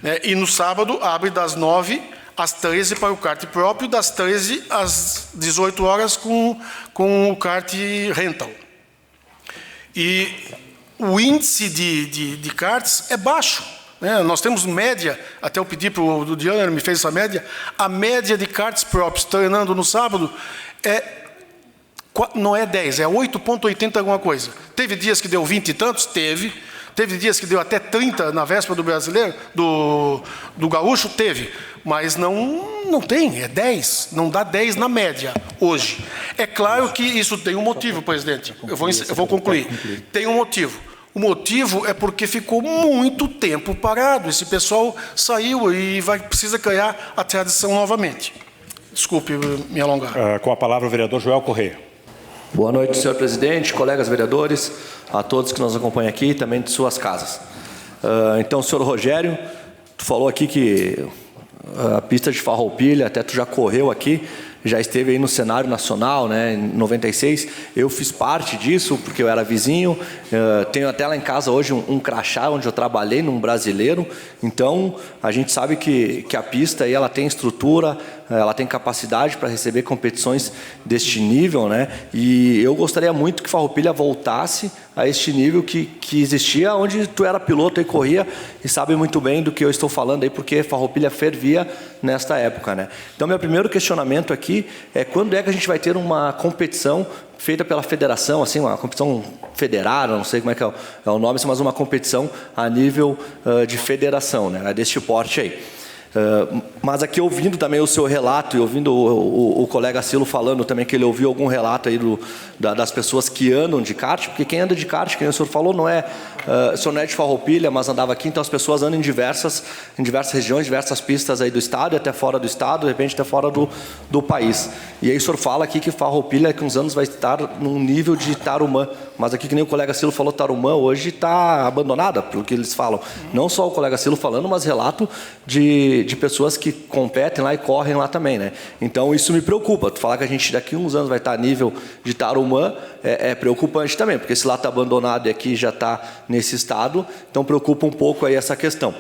Né? E no sábado abre das 9 às 13 para o kart próprio, das 13 às 18 horas com o kart rental. E o índice de karts é baixo, né? Nós temos média, até eu pedi para o Diana, ele me fez essa média, a média de karts próprios treinando no sábado não é 10, é 8,80 alguma coisa. Teve dias que deu 20 e tantos? Teve dias que deu até 30 na véspera do brasileiro, do gaúcho? Teve. Mas não tem, é 10. Não dá 10 na média hoje. É claro que isso tem um motivo, presidente. Eu vou concluir. Tem um motivo. O motivo é porque ficou muito tempo parado. Esse pessoal saiu e precisa criar a tradição novamente. Desculpe me alongar. Com a palavra o vereador Joel Correia. Boa noite, senhor presidente, colegas vereadores, a todos que nos acompanham aqui e também de suas casas. Então, senhor Rogério, tu falou aqui que a pista de Farroupilha, até tu já correu aqui, já esteve aí no cenário nacional, né, em 96. Eu fiz parte disso, porque eu era vizinho. Tenho até lá em casa hoje um crachá onde eu trabalhei num brasileiro. Então, a gente sabe que a pista aí, ela tem estrutura, ela tem capacidade para receber competições deste nível, né? E eu gostaria muito que Farroupilha voltasse a este nível que existia, onde tu era piloto e corria, e sabe muito bem do que eu estou falando aí, porque Farroupilha fervia nesta época, né? Então, meu primeiro questionamento aqui é quando é que a gente vai ter uma competição feita pela federação, assim, uma competição federada, não sei como é que é o nome, mas uma competição a nível de federação, né? Deste porte aí. Mas aqui ouvindo também o seu relato e ouvindo o colega Cilo falando também que ele ouviu algum relato aí das pessoas que andam de kart, porque quem anda de kart, quem o senhor falou, o senhor não é de Farroupilha, mas andava aqui, então as pessoas andam em diversas regiões, diversas pistas aí do estado e até fora do estado, de repente até fora do país. E aí o senhor fala aqui que Farroupilha daqui uns anos vai estar num nível de Tarumã, mas aqui que nem o colega Cilo falou, Tarumã hoje está abandonada, pelo que eles falam. Não só o colega Cilo falando, mas relato de pessoas que competem lá e correm lá também, né? Então isso me preocupa. Tu falar que a gente daqui uns anos vai estar a nível de Tarumã é preocupante também, porque esse lá está abandonado e aqui já está nesse estado, então preocupa um pouco aí essa questão.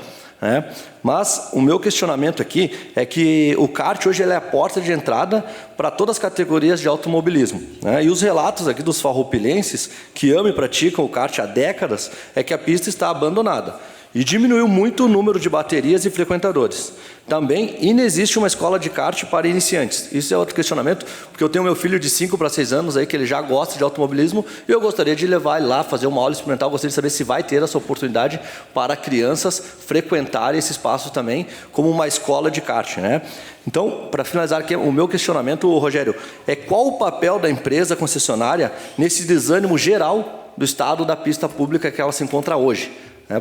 Mas o meu questionamento aqui é que o kart hoje ele é a porta de entrada para todas as categorias de automobilismo, né? E os relatos aqui dos farroupilhenses que amam e praticam o kart há décadas é que a pista está abandonada e diminuiu muito o número de baterias e frequentadores. Também inexiste uma escola de kart para iniciantes. Isso é outro questionamento, porque eu tenho meu filho de 5 para 6 anos aí que ele já gosta de automobilismo e eu gostaria de levar ele lá, fazer uma aula experimental, gostaria de saber se vai ter essa oportunidade para crianças frequentarem esse espaço também como uma escola de kart, né? Então, para finalizar aqui, o meu questionamento, Rogério, é qual o papel da empresa concessionária nesse desânimo geral do estado da pista pública que ela se encontra hoje?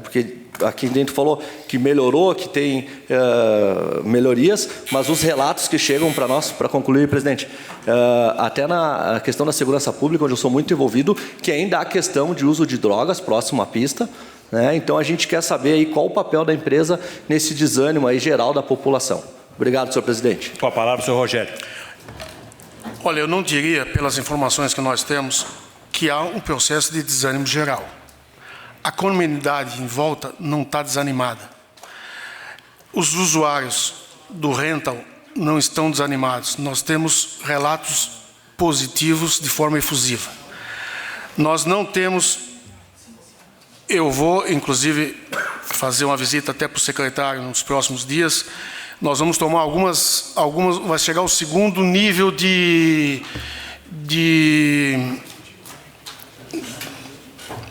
Porque aqui dentro falou que melhorou, que tem melhorias, mas os relatos que chegam para nós, para concluir, presidente, até na questão da segurança pública, onde eu sou muito envolvido, que ainda há questão de uso de drogas próximo à pista, né? Então a gente quer saber aí qual o papel da empresa nesse desânimo aí geral da população. Obrigado, senhor presidente. Com a palavra, senhor Rogério. Olha, eu não diria, pelas informações que nós temos, que há um processo de desânimo geral. A comunidade em volta não está desanimada. Os usuários do rental não estão desanimados. Nós temos relatos positivos de forma efusiva. Nós não temos... Eu vou, inclusive, fazer uma visita até para o secretário nos próximos dias. Nós vamos tomar algumas vai chegar ao segundo nível de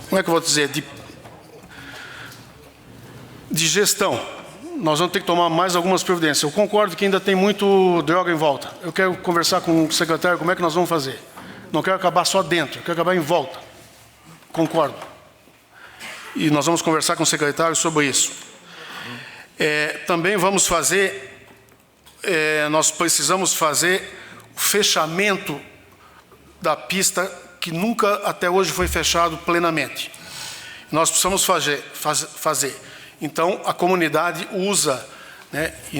como é que eu vou dizer? De gestão. Nós vamos ter que tomar mais algumas providências. Eu concordo que ainda tem muito droga em volta. Eu quero conversar com o secretário como é que nós vamos fazer. Não quero acabar só dentro, eu quero acabar em volta. Concordo. E nós vamos conversar com o secretário sobre isso. Também vamos fazer, nós precisamos fazer o fechamento da pista que nunca até hoje foi fechado plenamente. Nós precisamos fazer. Então, a comunidade usa, né, e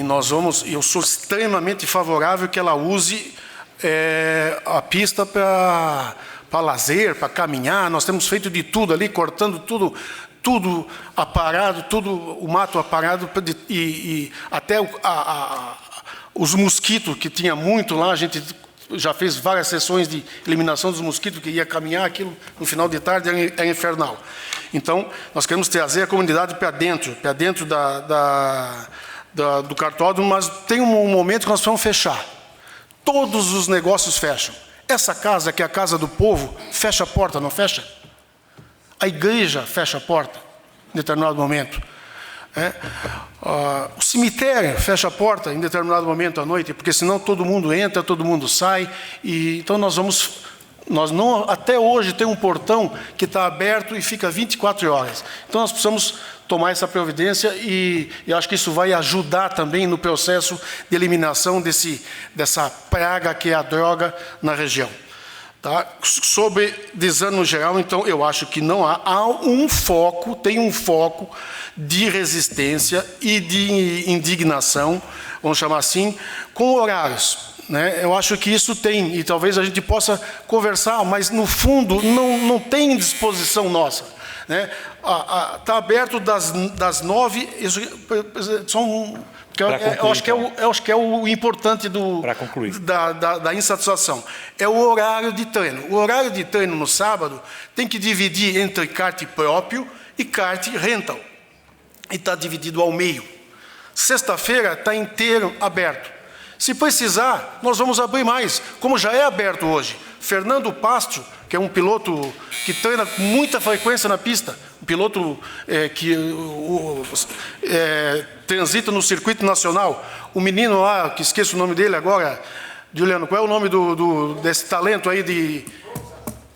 eu sou extremamente favorável que ela use a pista para lazer, para caminhar. Nós temos feito de tudo ali, cortando tudo aparado, tudo o mato aparado, e até os mosquitos, que tinha muito lá, a gente já fez várias sessões de eliminação dos mosquitos, que ia caminhar, aquilo no final de tarde é infernal. Então, nós queremos trazer a comunidade para dentro do cartódromo, mas tem um momento que nós vamos fechar. Todos os negócios fecham. Essa casa, que é a casa do povo, fecha a porta, não fecha? A igreja fecha a porta em determinado momento. O cemitério fecha a porta em determinado momento à noite, porque senão todo mundo entra, todo mundo sai. Então nós não, até hoje tem um portão que está aberto e fica 24 horas. Então nós precisamos tomar essa providência e acho que isso vai ajudar também no processo de eliminação dessa praga que é a droga na região. Tá? Sobre desânimo geral, então, eu acho que não há um foco, tem um foco de resistência e de indignação, vamos chamar assim, com horários. Né? Eu acho que isso tem, e talvez a gente possa conversar, mas no fundo não tem disposição nossa. Né? Está aberto das 9, eu acho que é o importante da insatisfação. É o horário de treino. O horário de treino no sábado tem que dividir entre kart próprio e kart rental. E está dividido ao meio. Sexta-feira está inteiro aberto. Se precisar, nós vamos abrir mais, como já é aberto hoje. Fernando Pastro, que é um piloto que treina com muita frequência na pista, um piloto que transita no circuito nacional. O menino lá, que esqueço o nome dele agora, Juliano, qual é o nome desse talento aí de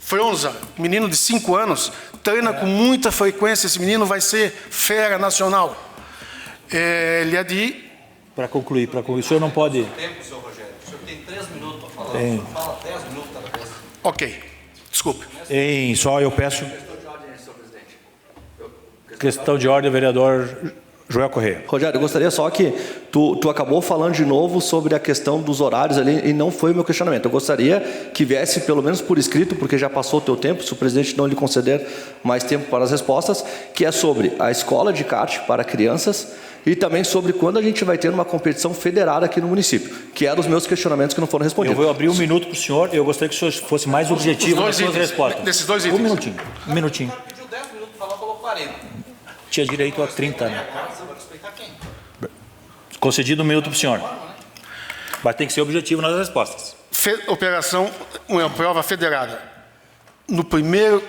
Fronza? Menino de 5 anos, treina com muita frequência. Esse menino vai ser fera nacional. Ele é de... Para concluir, o senhor não pode... Tempo, senhor Rogério. O senhor tem 3 minutos para falar. Tem. O senhor fala 10 minutos cada vez. Ok, desculpe. Só eu peço... Questão de ordem, senhor presidente. Questão de ordem, vereador Joel Correia. Rogério, eu gostaria só que tu acabou falando de novo sobre a questão dos horários ali e não foi o meu questionamento. Eu gostaria que viesse pelo menos por escrito, porque já passou o teu tempo, se o presidente não lhe conceder mais tempo para as respostas, que é sobre a escola de kart para crianças e também sobre quando a gente vai ter uma competição federada aqui no município, que eram os meus questionamentos que não foram respondidos. Eu vou abrir 1 minuto para o senhor e eu gostaria que o senhor fosse mais objetivo nas suas respostas. Desses 2 itens. Um minutinho. O senhor pediu 10 minutos para falar, falou 40. Tinha direito a 30, né? Concedido 1 minuto para o senhor. Mas tem que ser objetivo nas respostas. Operação, uma prova federada. No primeiro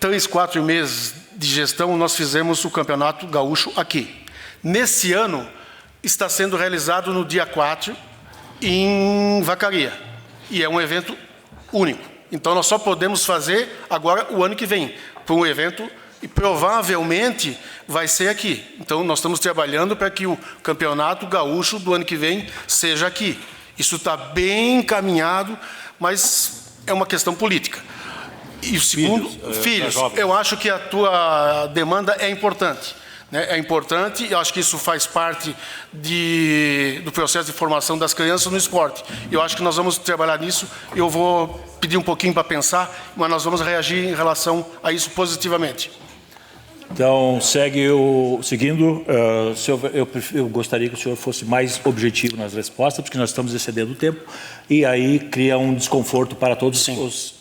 3, 4 meses de gestão, nós fizemos o Campeonato Gaúcho aqui. Nesse ano, está sendo realizado no dia 4, em Vacaria. E é um evento único. Então, nós só podemos fazer agora o ano que vem, para um evento, e provavelmente vai ser aqui. Então, nós estamos trabalhando para que o Campeonato Gaúcho do ano que vem seja aqui. Isso está bem encaminhado, mas é uma questão política. E o segundo, filhos, eu acho que a tua demanda é importante. É importante, eu acho que isso faz parte do processo de formação das crianças no esporte. Eu acho que nós vamos trabalhar nisso, eu vou pedir um pouquinho para pensar, mas nós vamos reagir em relação a isso positivamente. Então, seguindo, eu gostaria que o senhor fosse mais objetivo nas respostas, porque nós estamos excedendo o tempo, e aí cria um desconforto para todos os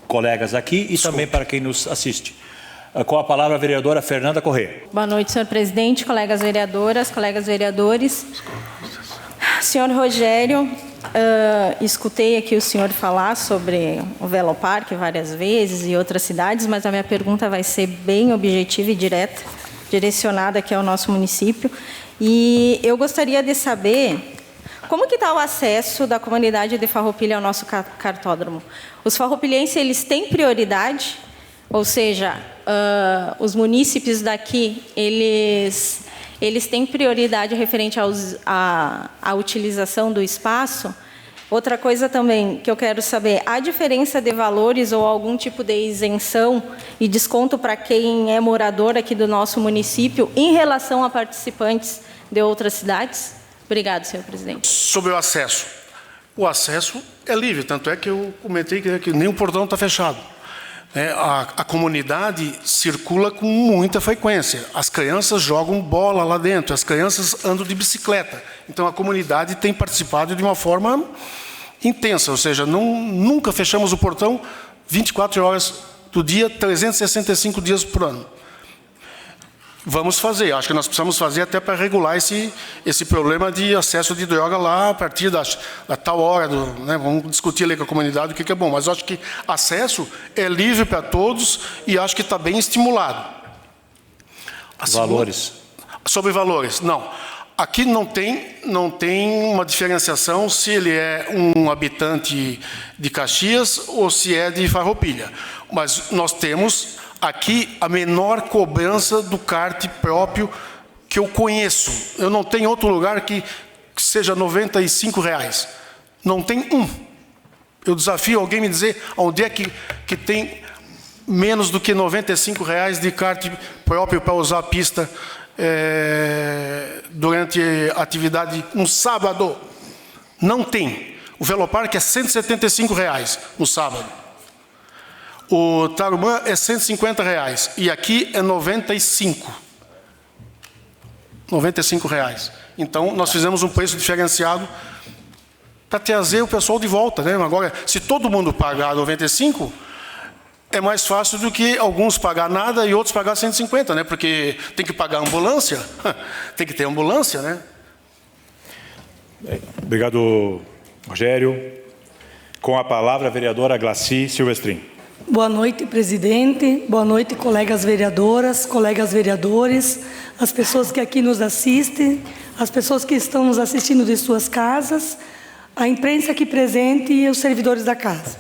colegas aqui e também para quem nos assiste. Com a palavra a vereadora Fernanda Correia. Boa noite, senhor presidente, colegas vereadoras, colegas vereadores. Senhor Rogério, escutei aqui o senhor falar sobre o Veloparque várias vezes e outras cidades, mas a minha pergunta vai ser bem objetiva e direta, direcionada aqui ao nosso município. E eu gostaria de saber como que está o acesso da comunidade de Farroupilha ao nosso cartódromo. Os farroupilhenses, eles têm prioridade? Ou seja, os munícipes daqui, eles têm prioridade referente à utilização do espaço? Outra coisa também que eu quero saber, há diferença de valores ou algum tipo de isenção e desconto para quem é morador aqui do nosso município em relação a participantes de outras cidades? Obrigado, senhor presidente. Sobre o acesso. O acesso é livre, tanto é que eu comentei que nem o portão está fechado. A comunidade circula com muita frequência. As crianças jogam bola lá dentro, as crianças andam de bicicleta. Então, a comunidade tem participado de uma forma intensa, ou seja, nunca fechamos o portão 24 horas do dia, 365 dias por ano. Vamos fazer, acho que nós precisamos fazer até para regular esse problema de acesso de droga lá a partir da tal hora. Vamos discutir ali com a comunidade o que é bom, mas acho que acesso é livre para todos e acho que está bem estimulado. Valores. Sobre valores, não. Aqui não tem uma diferenciação se ele é um habitante de Caxias ou se é de Farroupilha, mas nós temos aqui a menor cobrança do kart próprio que eu conheço. Eu não tenho outro lugar que seja R$ 95. Não tem um. Eu desafio alguém a me dizer onde é que tem menos do que R$ 95 de kart próprio para usar a pista durante a atividade no sábado. Não tem. O Velopark é R$ 175 no sábado. O Tarumã é R$ 150 e aqui é R$ 95. R$ 95. Então, nós fizemos um preço diferenciado para trazer o pessoal de volta, né? Agora, se todo mundo pagar 95, é mais fácil do que alguns pagar nada e outros pagar 150, né? Porque tem que pagar ambulância, tem que ter ambulância, né? Obrigado, Rogério. Com a palavra, a vereadora Glaci Silvestrin. Boa noite, presidente. Boa noite, colegas vereadoras, colegas vereadores, as pessoas que aqui nos assistem, as pessoas que estão nos assistindo de suas casas, a imprensa aqui presente e os servidores da casa.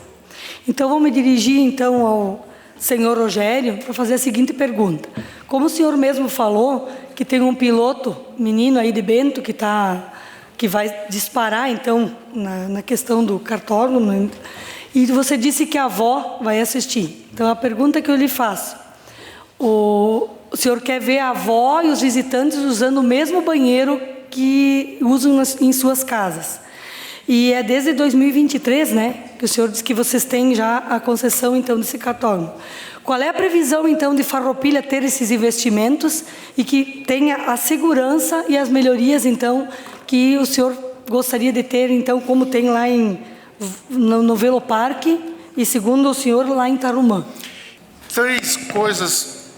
Então, vou me dirigir, então, ao senhor Rogério para fazer a seguinte pergunta. Como o senhor mesmo falou, que tem um piloto, menino aí de Bento, que vai disparar, então, na questão do cartódromo, e você disse que a avó vai assistir. Então, a pergunta que eu lhe faço, o senhor quer ver a avó e os visitantes usando o mesmo banheiro que usam em suas casas. E é desde 2023, né, que o senhor disse que vocês têm já a concessão, então, desse cartódromo. Qual é a previsão, então, de Farroupilha ter esses investimentos e que tenha a segurança e as melhorias, então, que o senhor gostaria de ter, então, como tem lá no Velopark e, segundo o senhor, lá em Tarumã? 3 coisas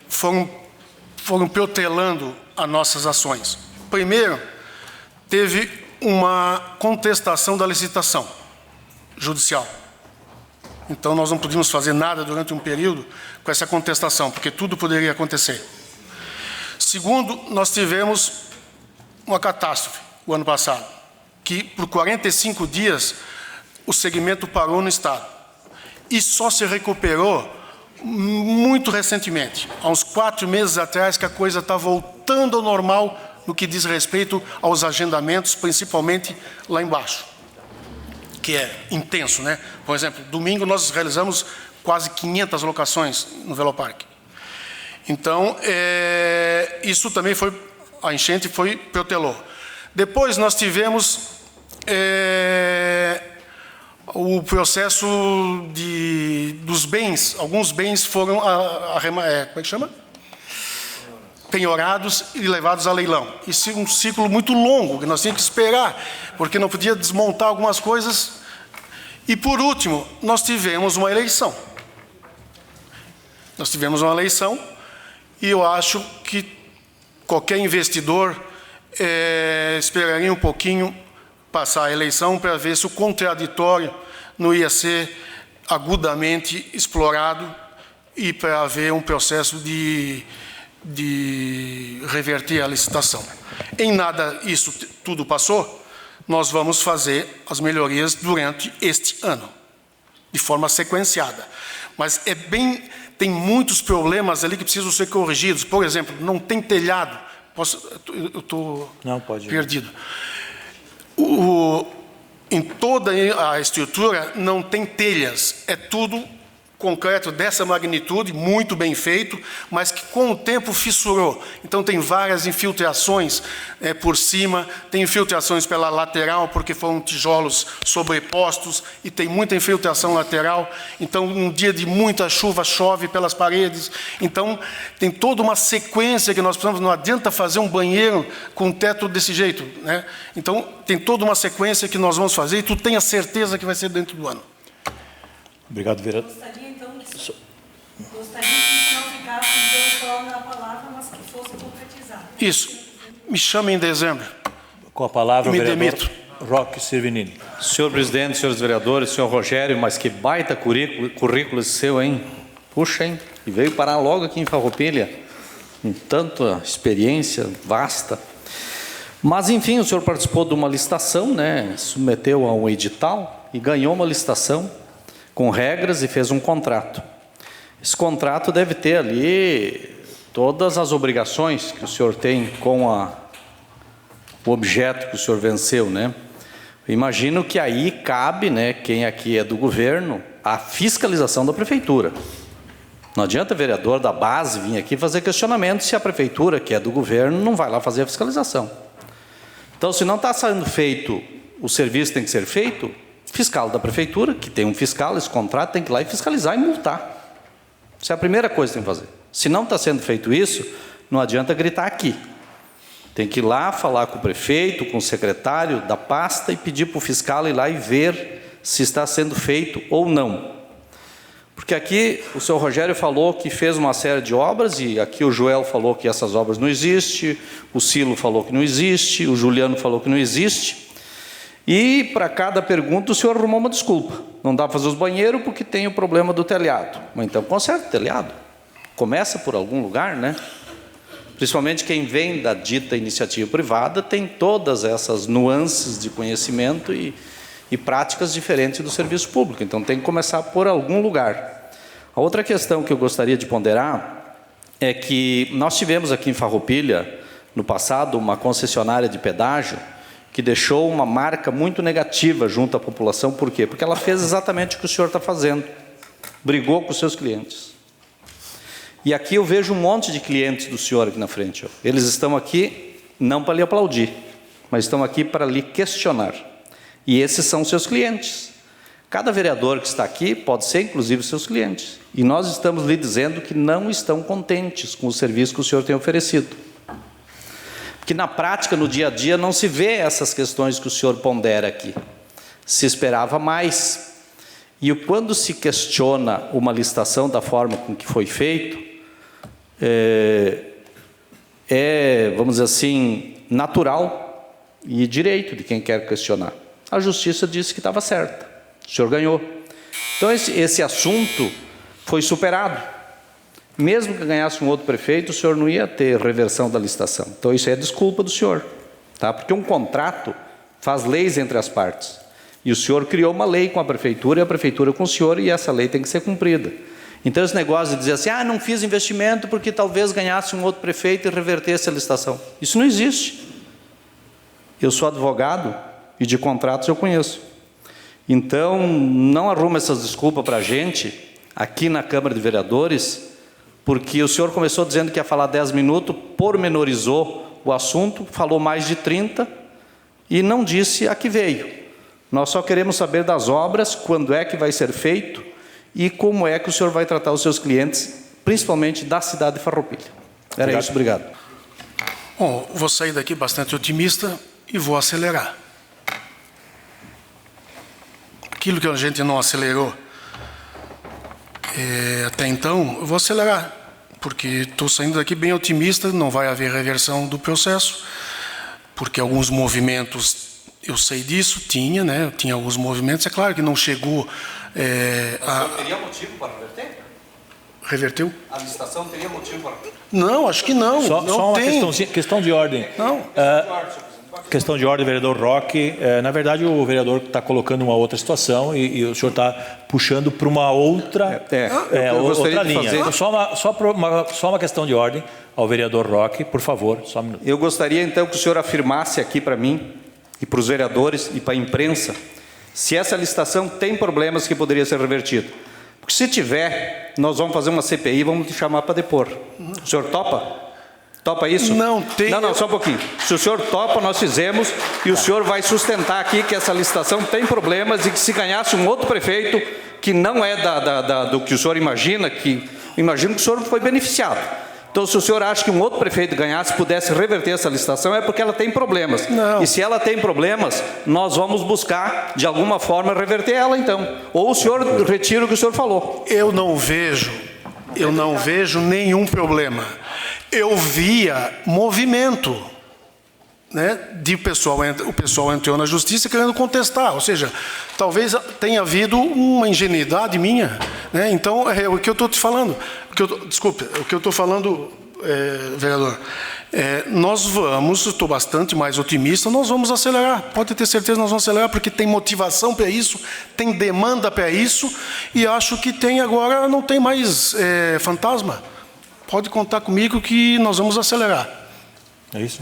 foram protelando as nossas ações. Primeiro, teve uma contestação da licitação judicial. Então, nós não podíamos fazer nada durante um período com essa contestação, porque tudo poderia acontecer. Segundo, nós tivemos uma catástrofe o ano passado, que por 45 dias o segmento parou no estado. E só se recuperou muito recentemente, há uns 4 meses atrás, que a coisa está voltando ao normal no que diz respeito aos agendamentos, principalmente lá embaixo, que é intenso, né? Por exemplo, domingo nós realizamos quase 500 locações no Velopark. Então, isso também foi, a enchente protelou. Depois nós tivemos o processo dos bens, alguns bens foram como é que chama? Penhorados e levados a leilão. Isso é um ciclo muito longo, que nós tínhamos que esperar, porque não podia desmontar algumas coisas. E, por último, nós tivemos uma eleição. Nós tivemos uma eleição e eu acho que qualquer investidor esperaria um pouquinho passar a eleição para ver se o contraditório não ia ser agudamente explorado e para haver um processo de reverter a licitação. Em nada isso tudo passou, nós vamos fazer as melhorias durante este ano, de forma sequenciada. Mas tem muitos problemas ali que precisam ser corrigidos. Por exemplo, não tem telhado. Eu estou perdido. Em toda a estrutura não tem telhas, é tudo concreto dessa magnitude, muito bem feito, mas que com o tempo fissurou. Então tem várias infiltrações por cima, tem infiltrações pela lateral, porque foram tijolos sobrepostos, e tem muita infiltração lateral. Então, um dia de muita chuva, chove pelas paredes. Então, tem toda uma sequência que nós precisamos. Não adianta fazer um banheiro com um teto desse jeito, né? Então, tem toda uma sequência que nós vamos fazer, e tu tenha certeza que vai ser dentro do ano. Obrigado, vereador. Gostaria que não ficasse então só na palavra, mas que fosse concretizado. Isso. Me chame em dezembro. Com a palavra, me vereador demito. Roque Servinini. Senhor presidente, senhores vereadores, senhor Rogério, mas que baita currículo esse seu, hein? Puxa, hein? E veio parar logo aqui em Farroupilha, com tanta experiência vasta. Mas, enfim, o senhor participou de uma licitação, né? Submeteu a um edital e ganhou uma licitação com regras e fez um contrato. Esse contrato deve ter ali todas as obrigações que o senhor tem com o objeto que o senhor venceu, né? Eu imagino que aí cabe, né, quem aqui é do governo, a fiscalização da prefeitura. Não adianta o vereador da base vir aqui fazer questionamento se a prefeitura, que é do governo, não vai lá fazer a fiscalização. Então, se não está sendo feito, o serviço tem que ser feito, fiscal da prefeitura, que tem um fiscal, esse contrato, tem que ir lá e fiscalizar e multar. Isso é a primeira coisa que tem que fazer. Se não está sendo feito isso, não adianta gritar aqui. Tem que ir lá falar com o prefeito, com o secretário da pasta e pedir para o fiscal ir lá e ver se está sendo feito ou não. Porque aqui o senhor Rogério falou que fez uma série de obras, e aqui o Joel falou que essas obras não existem, o Silo falou que não existe, o Juliano falou que não existe. E para cada pergunta o senhor arrumou uma desculpa. Não dá para fazer os banheiros porque tem o problema do telhado. Mas então conserta o telhado. Começa por algum lugar, né? Principalmente quem vem da dita iniciativa privada tem todas essas nuances de conhecimento e práticas diferentes do serviço público. Então tem que começar por algum lugar. A outra questão que eu gostaria de ponderar é que nós tivemos aqui em Farroupilha, no passado, uma concessionária de pedágio que deixou uma marca muito negativa junto à população. Por quê? Porque ela fez exatamente o que o senhor está fazendo. Brigou com os seus clientes. E aqui eu vejo um monte de clientes do senhor aqui na frente. Ó. Eles estão aqui não para lhe aplaudir, mas estão aqui para lhe questionar. E esses são seus clientes. Cada vereador que está aqui pode ser, inclusive, seus clientes. E nós estamos lhe dizendo que não estão contentes com o serviço que o senhor tem oferecido. Porque na prática, no dia a dia, não se vê essas questões que o senhor pondera aqui. Se esperava mais. E quando se questiona uma licitação da forma com que foi feito, vamos dizer assim, natural e direito de quem quer questionar. A justiça disse que estava certa. O senhor ganhou. Então, esse assunto foi superado. Mesmo que ganhasse um outro prefeito, o senhor não ia ter reversão da licitação. Então, isso é desculpa do senhor. Tá? Porque um contrato faz leis entre as partes. E o senhor criou uma lei com a prefeitura e a prefeitura com o senhor, e essa lei tem que ser cumprida. Então, esse negócio de dizer assim, não fiz investimento porque talvez ganhasse um outro prefeito e revertesse a licitação. Isso não existe. Eu sou advogado e de contratos eu conheço. Então, não arruma essas desculpas para a gente, aqui na Câmara de Vereadores, porque o senhor começou dizendo que ia falar 10 minutos, pormenorizou o assunto, falou mais de 30 e não disse a que veio. Nós só queremos saber das obras, quando é que vai ser feito e como é que o senhor vai tratar os seus clientes, principalmente da cidade de Farroupilha. Era isso, obrigado. Bom, vou sair daqui bastante otimista e vou acelerar. Aquilo que a gente não acelerou até então, eu vou acelerar, porque estou saindo daqui bem otimista, não vai haver reversão do processo, porque alguns movimentos, eu sei disso, tinha alguns movimentos, é claro que não chegou teria motivo para reverter? Reverteu? A licitação teria motivo para... Não, acho que não. Só uma tem. questão de ordem. Não. Questão de ordem, vereador Roque. Na verdade, o vereador está colocando uma outra situação e o senhor está puxando para uma outra, outra linha. Então, só uma questão de ordem ao vereador Roque, por favor, só um minuto. Eu gostaria, então, que o senhor afirmasse aqui para mim, e para os vereadores, e para a imprensa, se essa licitação tem problemas que poderia ser revertido. Porque se tiver, nós vamos fazer uma CPI e vamos te chamar para depor. O senhor topa? Topa isso? Não tem... Não, só um pouquinho. Se o senhor topa, nós fizemos, e o senhor vai sustentar aqui que essa licitação tem problemas e que se ganhasse um outro prefeito, que não é do que o senhor imagina, imagino que o senhor foi beneficiado. Então, se o senhor acha que um outro prefeito ganhasse, pudesse reverter essa licitação, é porque ela tem problemas. Não. E se ela tem problemas, nós vamos buscar, de alguma forma, reverter ela, então. Ou o senhor retira o que o senhor falou. Eu não vejo nenhum problema. Eu via movimento, né, o pessoal entrou na justiça querendo contestar, ou seja, talvez tenha havido uma ingenuidade minha, né? Então, o que eu estou te falando, o que eu estou falando, vereador, estou bastante mais otimista, nós vamos acelerar, pode ter certeza, nós vamos acelerar, porque tem motivação para isso, tem demanda para isso, e acho que agora não tem mais fantasma. Pode contar comigo que nós vamos acelerar. É isso.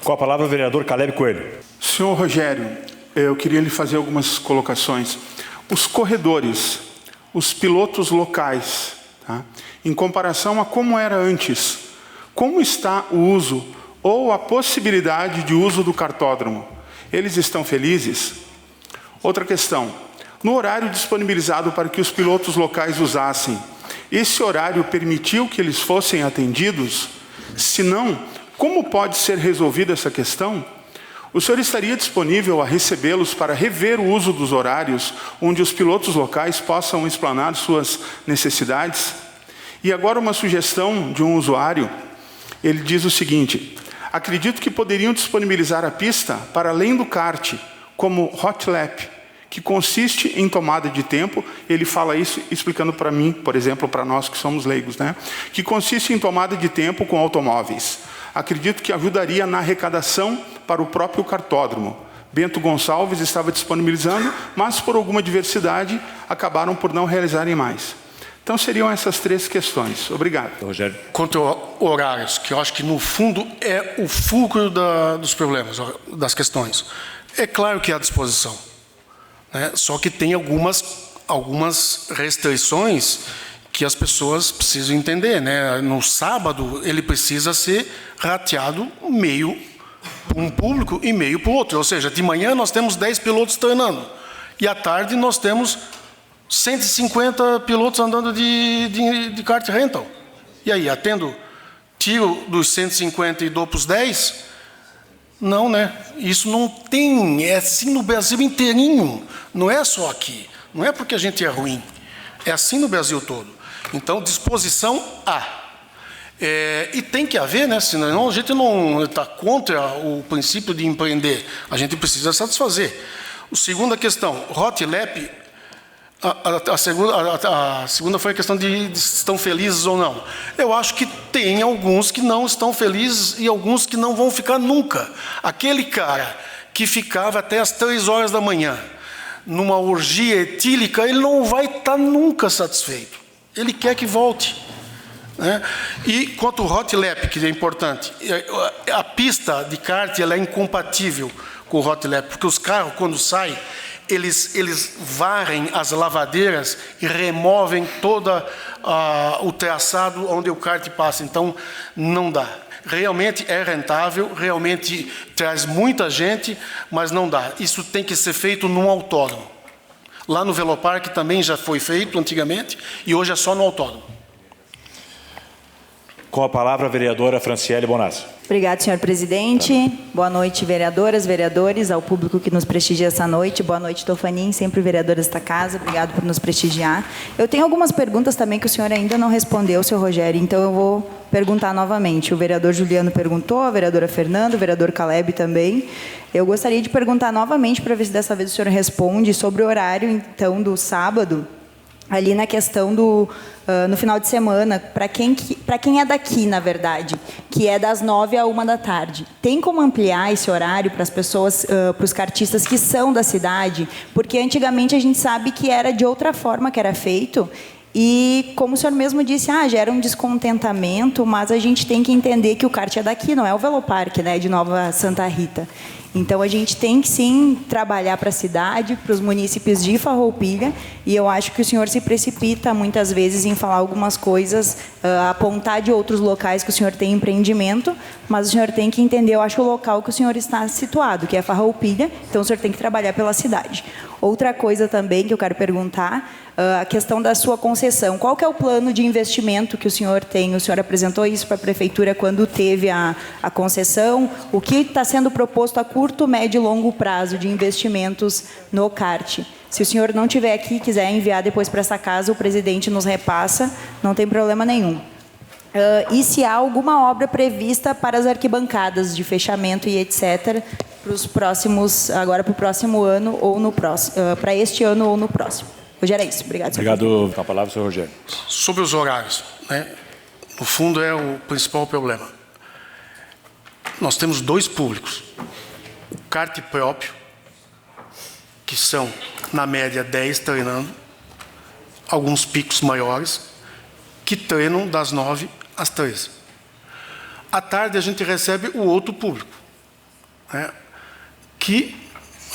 Com a palavra o vereador Caleb Coelho. Senhor Rogério, eu queria lhe fazer algumas colocações. Os corredores, os pilotos locais, tá? Em comparação a como era antes, como está o uso ou a possibilidade de uso do cartódromo? Eles estão felizes? Outra questão, no horário disponibilizado para que os pilotos locais usassem, esse horário permitiu que eles fossem atendidos? Se não, como pode ser resolvida essa questão? O senhor estaria disponível a recebê-los para rever o uso dos horários, onde os pilotos locais possam explanar suas necessidades? E agora uma sugestão de um usuário, ele diz o seguinte: acredito que poderiam disponibilizar a pista para além do kart, como hot lap, que consiste em tomada de tempo. Ele fala isso explicando para mim, por exemplo, para nós que somos leigos, né? Que consiste em tomada de tempo com automóveis. Acredito que ajudaria na arrecadação para o próprio cartódromo. Bento Gonçalves estava disponibilizando, mas por alguma diversidade acabaram por não realizarem mais. Então seriam essas 3 questões. Obrigado. Rogério. Quanto a horários, que eu acho que no fundo é o fulcro dos problemas, das questões. É claro que há disposição, né? Só que tem algumas restrições que as pessoas precisam entender, né? No sábado, ele precisa ser rateado meio para um público e meio para o outro. Ou seja, de manhã nós temos 10 pilotos treinando e à tarde nós temos 150 pilotos andando de kart rental. E aí, tiro dos 150 e dou para os 10? Não, né? Isso não tem, é assim no Brasil inteirinho, não é só aqui. Não é porque a gente é ruim, é assim no Brasil todo. Então, disposição há. E tem que haver, né? Senão a gente não está contra o princípio de empreender. A gente precisa satisfazer. A segunda questão, hot lap. A segunda foi a questão de se estão felizes ou não. Eu acho que tem alguns que não estão felizes e alguns que não vão ficar nunca. Aquele cara que ficava até as 3 horas da manhã, numa orgia etílica, ele não vai estar nunca satisfeito. Ele quer que volte, né? E quanto ao hot lap, que é importante, a pista de kart ela é incompatível com o hot lap, porque os carros, quando saem, eles varrem as lavadeiras e removem todo o traçado onde o kart passa. Então, não dá. Realmente é rentável, realmente traz muita gente, mas não dá. Isso tem que ser feito num autódromo. Lá no Velopark também já foi feito antigamente e hoje é só no autódromo. Com a palavra a vereadora Franciele Bonassi. Obrigada, senhor presidente. Boa noite, vereadoras, vereadores, ao público que nos prestigia essa noite. Boa noite, Tofanin, sempre vereadora desta casa. Obrigado por nos prestigiar. Eu tenho algumas perguntas também que o senhor ainda não respondeu, senhor Rogério, então eu vou perguntar novamente. O vereador Juliano perguntou, a vereadora Fernanda, o vereador Caleb também. Eu gostaria de perguntar novamente para ver se dessa vez o senhor responde sobre o horário, então, do sábado, ali na questão do no final de semana, para quem é daqui, na verdade, que é das 9 à 1 da tarde. Tem como ampliar esse horário para as pessoas, para os kartistas que são da cidade? Porque antigamente a gente sabe que era de outra forma que era feito. E, como o senhor mesmo disse, gera um descontentamento, mas a gente tem que entender que o kart é daqui, não é o Velopark, né, de Nova Santa Rita. Então, a gente tem que, sim, trabalhar para a cidade, para os munícipes de Farroupilha, e eu acho que o senhor se precipita, muitas vezes, em falar algumas coisas, apontar de outros locais que o senhor tem empreendimento, mas o senhor tem que entender, eu acho, o local que o senhor está situado, que é Farroupilha, então o senhor tem que trabalhar pela cidade. Outra coisa também que eu quero perguntar, a questão da sua concessão. Qual que é o plano de investimento que o senhor tem? O senhor apresentou isso para a prefeitura quando teve a concessão. O que está sendo proposto a curto, médio e longo prazo de investimentos no kart? Se o senhor não estiver aqui e quiser enviar depois para essa casa, o presidente nos repassa, não tem problema nenhum. E se há alguma obra prevista para as arquibancadas de fechamento e etc., para os próximos, agora para o próximo ano ou no próximo, para este ano ou no próximo. Rogério, é isso. Obrigado. Obrigado. Com a palavra, senhor Rogério. Sobre os horários, né? No fundo é o principal problema. Nós temos 2 públicos. O kart próprio, que são, na média, 10 treinando, alguns picos maiores, que treinam das 9 às 13. À tarde a gente recebe o outro público, né? Que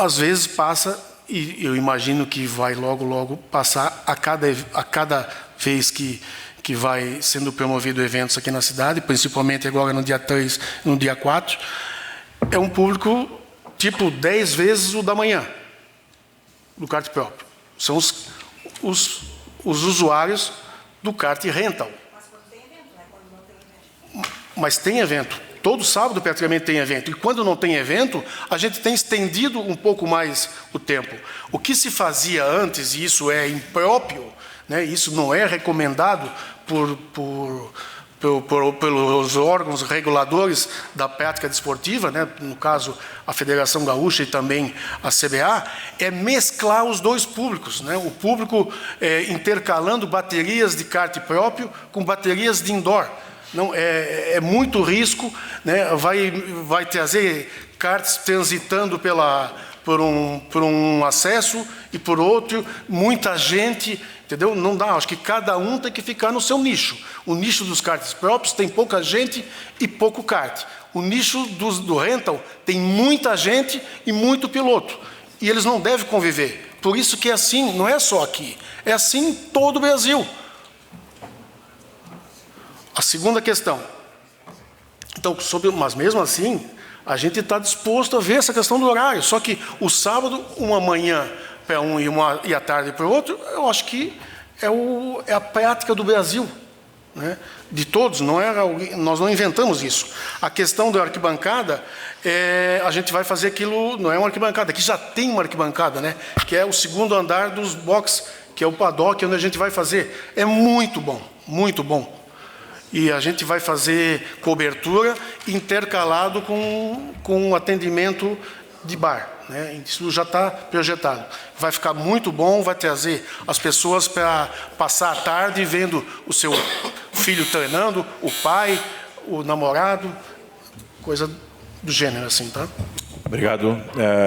às vezes passa, e eu imagino que vai logo passar a cada vez que vai sendo promovido eventos aqui na cidade, principalmente agora no dia 3, no dia 4, é um público tipo 10 vezes o da manhã, do kart próprio. São os usuários do kart rental. Mas tem evento. Todo sábado praticamente tem evento. E quando não tem evento, a gente tem estendido um pouco mais o tempo. O que se fazia antes, e isso é impróprio, né, isso não é recomendado pelos órgãos reguladores da prática desportiva, né, no caso a Federação Gaúcha e também a CBA, é mesclar os dois públicos, né, o público intercalando baterias de kart próprio com baterias de indoor. Não, é muito risco, né, vai trazer karts transitando por um acesso e por outro, muita gente, entendeu? Não dá, acho que cada um tem que ficar no seu nicho. O nicho dos karts próprios tem pouca gente e pouco kart. O nicho do rental tem muita gente e muito piloto. E eles não devem conviver. Por isso que é assim, não é só aqui, é assim em todo o Brasil. A segunda questão. Então, mas mesmo assim, a gente está disposto a ver essa questão do horário. Só que o sábado, uma manhã para um e a tarde para o outro, eu acho que é a prática do Brasil, né? De todos. Nós não inventamos isso. A questão da arquibancada, a gente vai fazer aquilo, não é uma arquibancada, aqui já tem uma arquibancada, né? Que é o segundo andar dos boxes, que é o paddock, onde a gente vai fazer. É muito bom, muito bom. E a gente vai fazer cobertura intercalado com atendimento de bar, né? Isso já está projetado. Vai ficar muito bom, vai trazer as pessoas para passar a tarde vendo o seu filho treinando, o pai, o namorado, coisa do gênero assim, tá? Obrigado.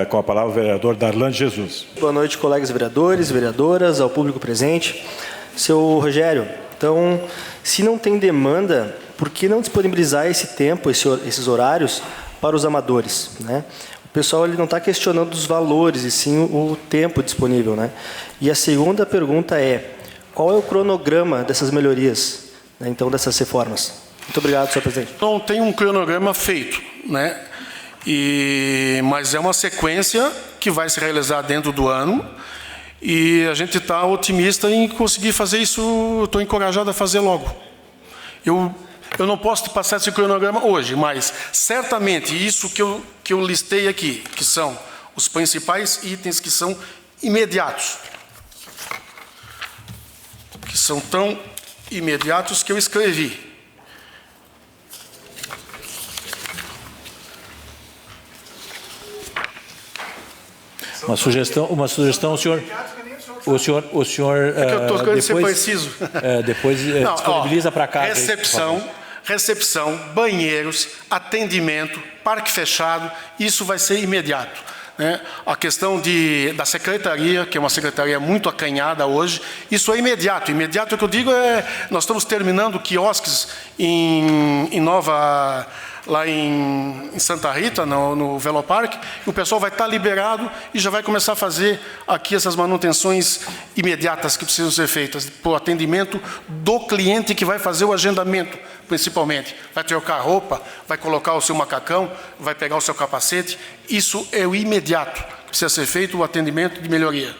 Com a palavra o vereador Darlan Jesus. Boa noite, colegas vereadores, vereadoras, ao público presente. Seu Rogério, então, se não tem demanda, por que não disponibilizar esse tempo, esses horários, para os amadores, né? O pessoal ele não está questionando os valores, e sim o tempo disponível, né? E a segunda pergunta é, qual é o cronograma dessas melhorias, né, então, dessas reformas? Muito obrigado, senhor presidente. Então, tem um cronograma feito, né? Mas é uma sequência que vai se realizar dentro do ano. E a gente está otimista em conseguir fazer isso, estou encorajado a fazer logo. Eu não posso passar esse cronograma hoje, mas certamente isso que eu listei aqui, que são os principais itens que são imediatos, que são tão imediatos que eu escrevi. Uma sugestão, senhor. O senhor é que eu estou querendo ser preciso. Depois disponibiliza para cá. Recepção, banheiros, atendimento, parque fechado, isso vai ser imediato, né? A questão da secretaria, que é uma secretaria muito acanhada hoje, isso é imediato. Imediato, o que eu digo nós estamos terminando quiosques em Nova... lá em Santa Rita, no Velopark, e o pessoal vai estar liberado e já vai começar a fazer aqui essas manutenções imediatas que precisam ser feitas, para o atendimento do cliente que vai fazer o agendamento, principalmente. Vai trocar a roupa, vai colocar o seu macacão, vai pegar o seu capacete. Isso é o imediato que precisa ser feito, o atendimento de melhoria.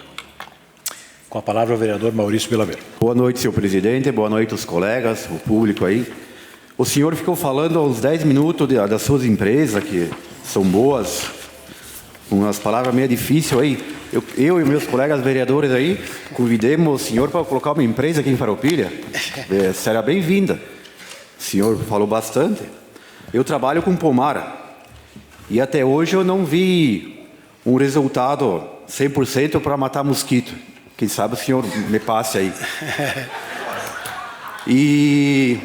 Com a palavra o vereador Maurício Vilaver. Boa noite, senhor presidente, boa noite aos colegas, o público aí. O senhor ficou falando aos 10 minutos das suas empresas, que são boas, umas palavras meio difíceis aí. Eu e meus colegas vereadores aí, convidemos o senhor para colocar uma empresa aqui em Farroupilha. Será bem-vinda. O senhor falou bastante. Eu trabalho com pomar. E até hoje eu não vi um resultado 100% para matar mosquito. Quem sabe o senhor me passe aí. E...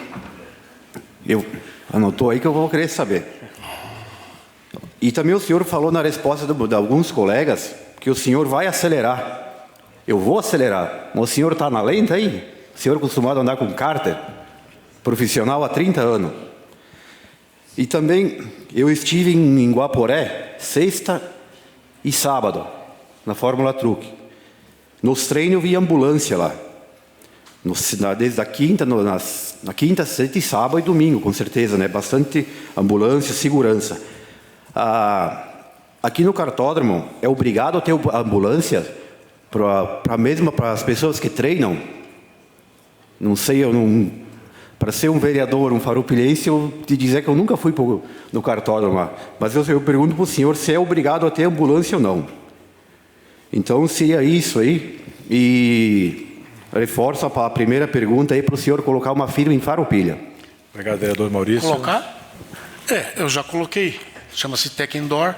eu anotou aí que eu vou querer saber. E também o senhor falou na resposta de alguns colegas que o senhor vai acelerar. Eu vou acelerar. Mas o senhor está na lenta aí? O senhor é acostumado a andar com cárter? Profissional há 30 anos. E também eu estive em Guaporé, sexta e sábado, na Fórmula Truck. Nos treinos eu vi ambulância lá. Desde a quinta, na quinta, sexta e sábado e domingo, com certeza, né? Bastante ambulância, segurança. Aqui no cartódromo, é obrigado a ter ambulância para as pessoas que treinam? Não sei, para ser um vereador, um farroupilhense, eu te dizer que eu nunca fui no cartódromo lá. Mas eu pergunto para o senhor se é obrigado a ter ambulância ou não. Então, se é isso aí, e reforço a primeira pergunta aí para o senhor colocar uma firma em Farroupilha. Obrigado, vereador Maurício. Colocar? Eu já coloquei. Chama-se Tech Indoor.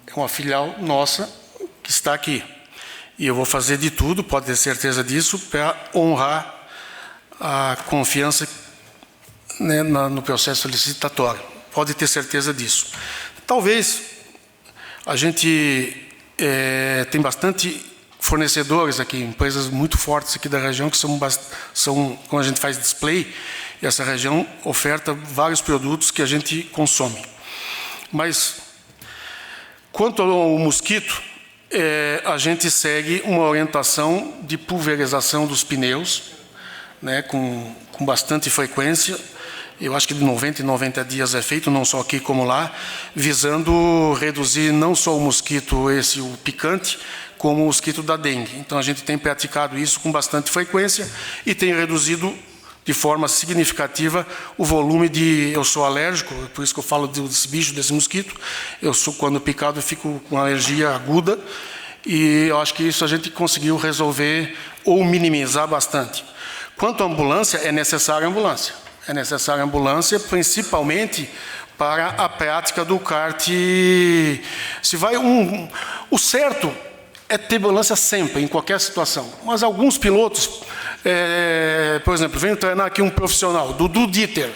É uma filial nossa que está aqui. E eu vou fazer de tudo, pode ter certeza disso, para honrar a confiança, né, no processo licitatório. Pode ter certeza disso. Talvez a gente tem bastante fornecedores aqui, empresas muito fortes aqui da região, que são quando a gente faz display, e essa região oferta vários produtos que a gente consome. Mas, quanto ao mosquito, a gente segue uma orientação de pulverização dos pneus, né, com bastante frequência. Eu acho que de 90 em 90 dias é feito, não só aqui como lá, visando reduzir não só o mosquito, o picante, como o mosquito da dengue. Então, a gente tem praticado isso com bastante frequência e tem reduzido de forma significativa o volume de... Eu sou alérgico, por isso que eu falo desse bicho, desse mosquito. Quando picado, eu fico com alergia aguda e eu acho que isso a gente conseguiu resolver ou minimizar bastante. Quanto à ambulância, é necessária ambulância. É necessária ambulância, principalmente para a prática do kart. O certo é ter ambulância sempre, em qualquer situação. Mas alguns pilotos, por exemplo, venho treinar aqui um profissional, Dudu Dieter,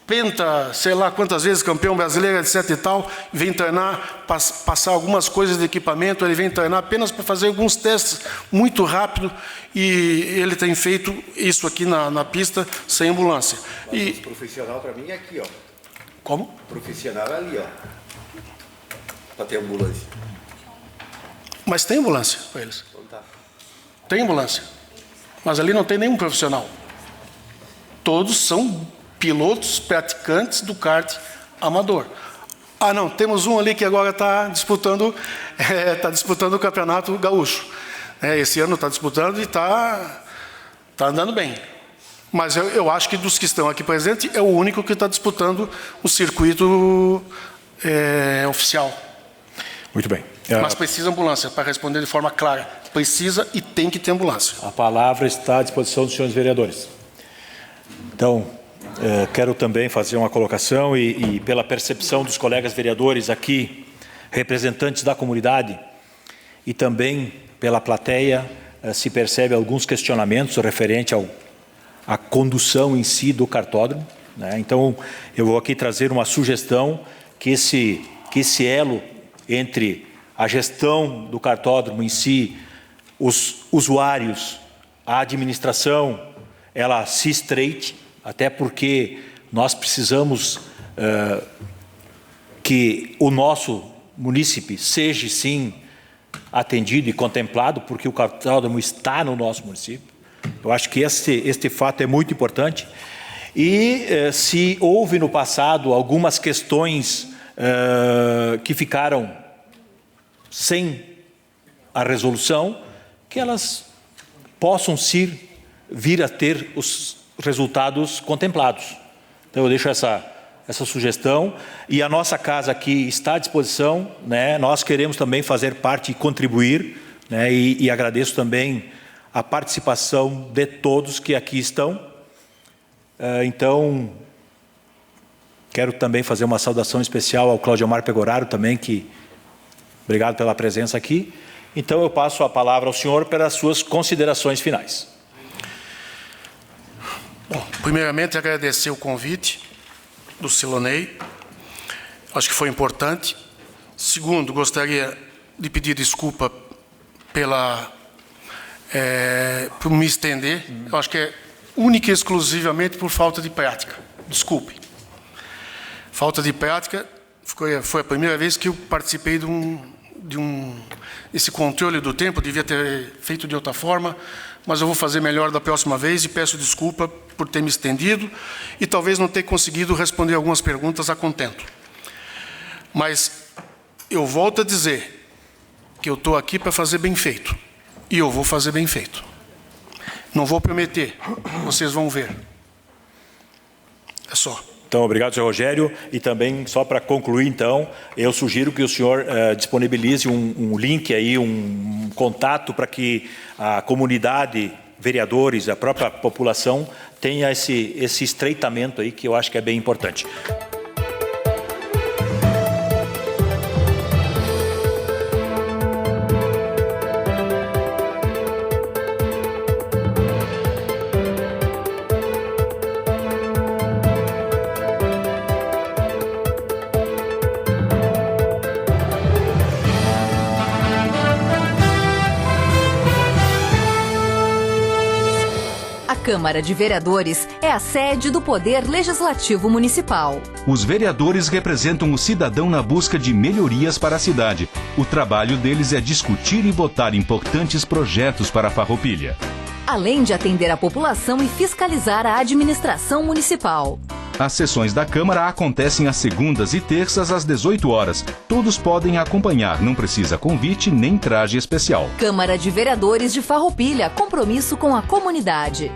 penta, sei lá quantas vezes, campeão brasileiro, etc e tal, vem treinar, passar algumas coisas de equipamento, ele vem treinar apenas para fazer alguns testes muito rápido, e ele tem feito isso aqui na pista sem ambulância. E profissional para mim é aqui, ó. Como? Profissional é ali, ó. Para ter ambulância. Mas tem ambulância para eles. Tem ambulância. Mas ali não tem nenhum profissional. Todos são pilotos praticantes do kart amador. Não, temos um ali que agora está disputando o Campeonato Gaúcho. Esse ano está disputando e está andando bem. Mas eu acho que dos que estão aqui presentes, é o único que está disputando o circuito oficial. Muito bem. Mas precisa ambulância, para responder de forma clara. Precisa e tem que ter ambulância. A palavra está à disposição dos senhores vereadores. Então, quero também fazer uma colocação e pela percepção dos colegas vereadores aqui, representantes da comunidade, e também pela plateia, se percebe alguns questionamentos referente à condução em si do cartódromo, né? Então, eu vou aqui trazer uma sugestão que esse elo entre a gestão do cartódromo em si, os usuários, a administração, ela se estreite, até porque nós precisamos que o nosso munícipe seja, sim, atendido e contemplado, porque o cartódromo está no nosso município. Eu acho que este fato é muito importante. E se houve no passado algumas questões que ficaram sem a resolução, que elas possam vir a ter os resultados contemplados. Então, eu deixo essa sugestão, e a nossa casa aqui está à disposição, né? Nós queremos também fazer parte e contribuir, né? E agradeço também a participação de todos que aqui estão. Então, quero também fazer uma saudação especial ao Claudiomar Pegoraro também, obrigado pela presença aqui. Então, eu passo a palavra ao senhor para as suas considerações finais. Bom, primeiramente, agradecer o convite do Silonei. Acho que foi importante. Segundo, gostaria de pedir desculpa por me estender. Eu acho que é única e exclusivamente por falta de prática. Desculpe. Falta de prática Foi a primeira vez que eu participei esse controle do tempo, devia ter feito de outra forma, mas eu vou fazer melhor da próxima vez e peço desculpa por ter me estendido e talvez não ter conseguido responder algumas perguntas a contento. Mas eu volto a dizer que eu estou aqui para fazer bem feito e eu vou fazer bem feito. Não vou prometer, vocês vão ver. É só. Então, obrigado, senhor Rogério. E também, só para concluir, então, eu sugiro que o senhor disponibilize um link aí, um contato para que a comunidade, vereadores, a própria população tenha esse estreitamento aí, que eu acho que é bem importante. A Câmara de Vereadores é a sede do Poder Legislativo Municipal. Os vereadores representam o cidadão na busca de melhorias para a cidade. O trabalho deles é discutir e votar importantes projetos para a Farroupilha. Além de atender a população e fiscalizar a administração municipal. As sessões da Câmara acontecem às segundas e terças às 18 horas. Todos podem acompanhar, não precisa convite nem traje especial. Câmara de Vereadores de Farroupilha, compromisso com a comunidade.